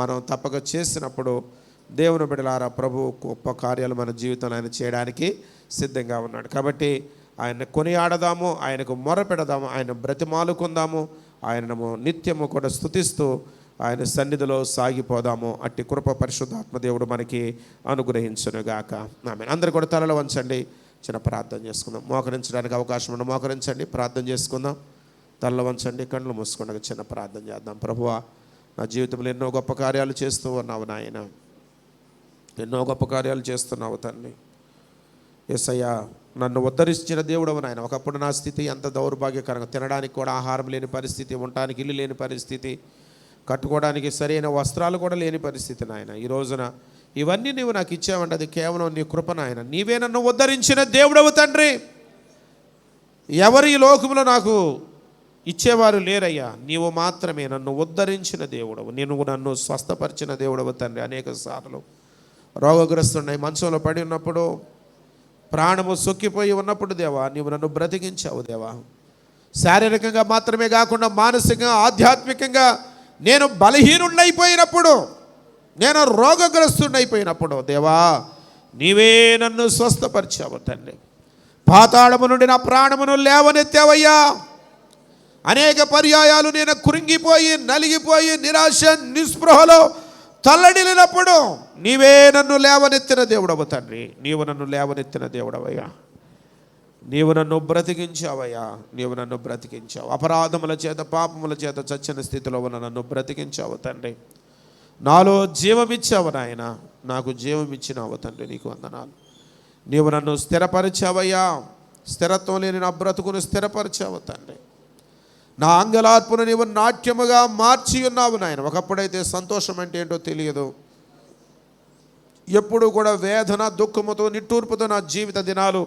మనం తప్పక చేసినప్పుడు దేవుని బిడ్డలారా ప్రభు గొప్ప కార్యాలు మన జీవితంలో ఆయన చేయడానికి సిద్ధంగా ఉన్నాడు. కాబట్టి ఆయన కొనియాడదాము, ఆయనకు మొరపెడదాము, ఆయన బ్రతిమాలుకుందాము, ఆయనను నిత్యము కూడా స్తుతిస్తూ ఆయన సన్నిధిలో సాగిపోదాము. అట్టి కృప పరిశుద్ధాత్మ దేవుడు మనకి అనుగ్రహించునుగాక. ఆమేన్. అందరూ కూడా తలలో వంచండి, చిన్న ప్రార్థన చేసుకుందాం. మోకరించడానికి అవకాశం ఉండి మోకరించండి, ప్రార్థన చేసుకుందాం. తలలో వంచండి, కళ్ళు మూసుకుండగా చిన్న ప్రార్థన చేద్దాం. ప్రభువా, నా జీవితంలో ఎన్నో గొప్ప కార్యాలు చేస్తూ ఉన్నావు నాయన, ఎన్నో గొప్ప కార్యాలు చేస్తున్నావు తండ్రి. యేసయ్యా, నన్ను ఉద్ధరించిన దేవుడవు నాయన. ఒకప్పుడు నా స్థితి ఎంత దౌర్భాగ్యకరంగా, తినడానికి కూడా ఆహారం లేని పరిస్థితి, ఉండటానికి ఇల్లు లేని పరిస్థితి, కట్టుకోవడానికి సరైన వస్త్రాలు కూడా లేని పరిస్థితి నాయన. ఈ రోజున ఇవన్నీ నీవు నాకు ఇచ్చావంటే అది కేవలం నీ కృప నాయన. నీవే నన్ను ఉద్ధరించిన దేవుడవు తండ్రి. ఎవరు ఈ లోకంలో నాకు ఇచ్చేవారు లేరయ్యా, నీవు మాత్రమే నన్ను ఉద్ధరించిన దేవుడవు. నువ్వు నన్ను స్వస్థపరిచిన దేవుడవు తండ్రి. అనేక సార్లు రోగగ్రస్తున్నాయి, మంచంలో పడి ఉన్నప్పుడు, ప్రాణము సొక్కిపోయి ఉన్నప్పుడు దేవా నీవు నన్ను బ్రతికించావు దేవా. శారీరకంగా మాత్రమే కాకుండా మానసికంగా, ఆధ్యాత్మికంగా నేను బలహీనుడైపోయినప్పుడు, నేను రోగగ్రస్తుడైపోయినప్పుడు దేవా నీవే నన్ను స్వస్థపరిచావు తండ్రి. పాతాళము నుండి నా ప్రాణమును లేవనెత్తావయ్యా. అనేక పర్యాయాలు నేను కృంగిపోయి, నలిగిపోయి, నిరాశ నిస్పృహలో తల్లడిల్లినప్పుడు నీవే నన్ను లేవనెత్తిన దేవుడవు తండ్రి. నీవు నన్ను లేవనెత్తిన దేవుడవయ్యా. నీవు నన్ను బ్రతికించావయ్యా, నీవు నన్ను బ్రతికించావు. అపరాధముల చేత, పాపముల చేత చచ్చిన స్థితిలో ఉన్న నన్ను బ్రతికించావు తండ్రి. నాలో జీవమిచ్చావు నాయన, నాకు జీవమిచ్చినావు తండ్రి, నీకు వందనాలు. నీవు నన్ను స్థిరపరిచావయ్యా. స్థిరత్వం లేని నా బ్రతుకును స్థిరపరిచావు తండ్రి. నా అంగలార్పును నీవు నాట్యముగా మార్చి ఉన్నావు నాయన. ఒకప్పుడైతే సంతోషం అంటే ఏంటో తెలియదు, ఎప్పుడు కూడా వేదన, దుఃఖముతో, నిట్టూర్పుతో నా జీవిత దినాలు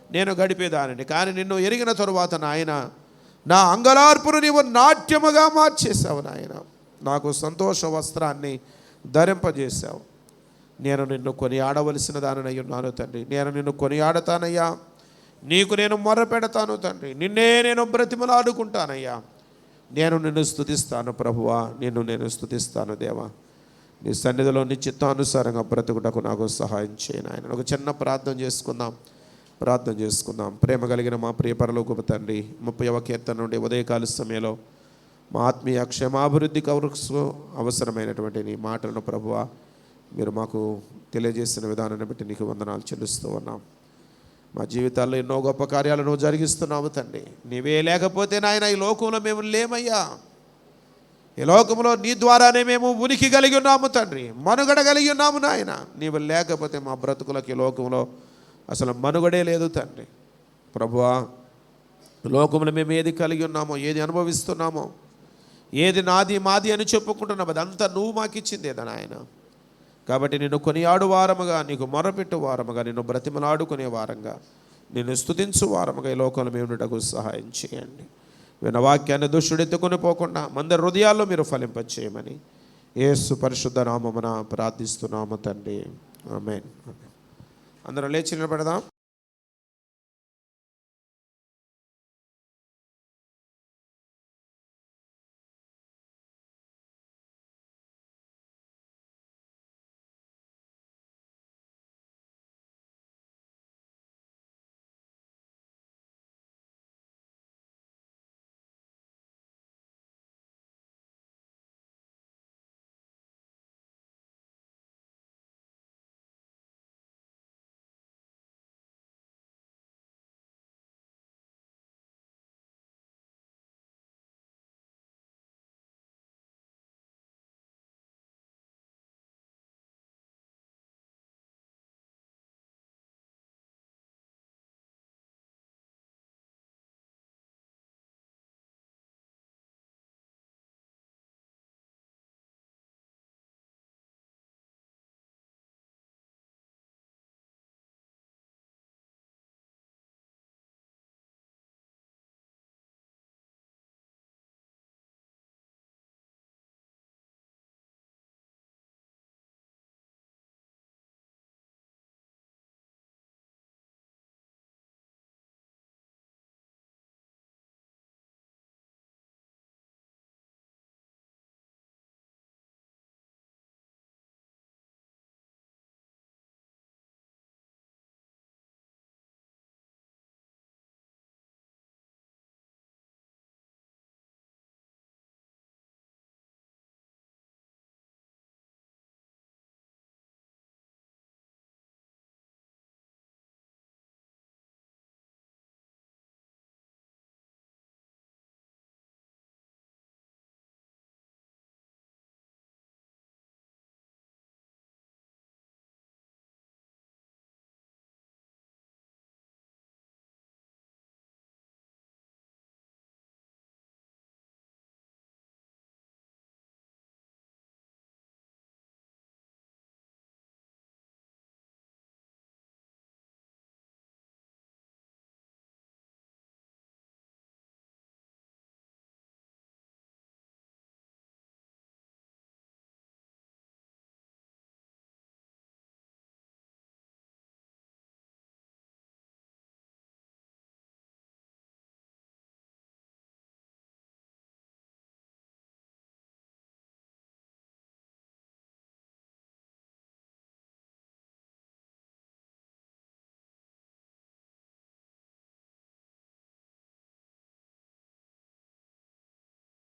నేను గడిపేదానిని. కానీ నిన్ను ఎరిగిన తరువాత నాయన నా అంగలార్పును నీవు నాట్యముగా మార్చేశావు నాయన. నాకు సంతోష వస్త్రాన్ని ధరింపజేశావు. నేను నిన్ను కొనియాడవలసిన దానినై ఉన్నాను తండ్రి. నేను నిన్ను కొనియాడతానయ్యా, నీకు నేను మొర్ర పెడతాను తండ్రి. నిన్నే నేను బ్రతిమలాడుకుంటానయ్యా. నేను నిన్ను స్తుతిస్తాను ప్రభువా, నేను స్తుతిస్తాను దేవా. నీ సన్నిధిలో నీ చిత్తానుసారంగా బ్రతుకుటకు నాకు సహాయం చేయను ఆయన. ఒక చిన్న ప్రార్థన చేసుకుందాం. ప్రేమ కలిగిన మా ప్రియ పరలోకపు తండ్రి, 30వ కీర్తన నుండి ఉదయకాల సమయంలో మా ఆత్మీయ క్షేమాభివృద్ధి కొరకు అవసరమైనటువంటి నీ మాటలను ప్రభువా మీరు మాకు తెలియజేసిన విధానాన్ని బట్టి నీకు వందనాలు చెల్లిస్తూ ఉన్నాం. మా జీవితాల్లో ఎన్నో గొప్ప కార్యాలు నువ్వు జరిగిస్తున్నావు తండ్రి. నీవే లేకపోతే నాయన ఈ లోకంలో మేము లేమయ్యా. ఈ లోకంలో నీ ద్వారానే మేము ఉనికి కలిగి ఉన్నాము తండ్రి, మనుగడ కలిగి ఉన్నాము నాయన. నీవు లేకపోతే మా బ్రతుకులకి ఈ లోకంలో అసలు మనుగడే లేదు తండ్రి. ప్రభువా, లోకంలో మేము ఏది కలిగి ఉన్నామో, ఏది అనుభవిస్తున్నామో, ఏది నాది మాది అని చెప్పుకుంటున్నాము, అదంతా నువ్వు మాకు ఇచ్చిందేదా నాయన. కాబట్టి నిన్ను కొనియాడు వారముగా, నీకు మొరపెట్టు వారముగా, నిన్ను బ్రతిమలాడుకునే వారంగా, నిన్ను స్తుతించు వారముగా ఈ లోకంలో మేము ఉండటకు సహాయం చేయండి. విన్న వాక్యాన్ని దుష్టుడెత్తుకొని పోకుండా మందరి హృదయాల్లో మీరు ఫలింపచేయమని యేసు పరిశుద్ధ నామమున ప్రార్థిస్తున్నాము తండ్రి. ఆమేన్. అందరూ లేచి నిలబడదాం.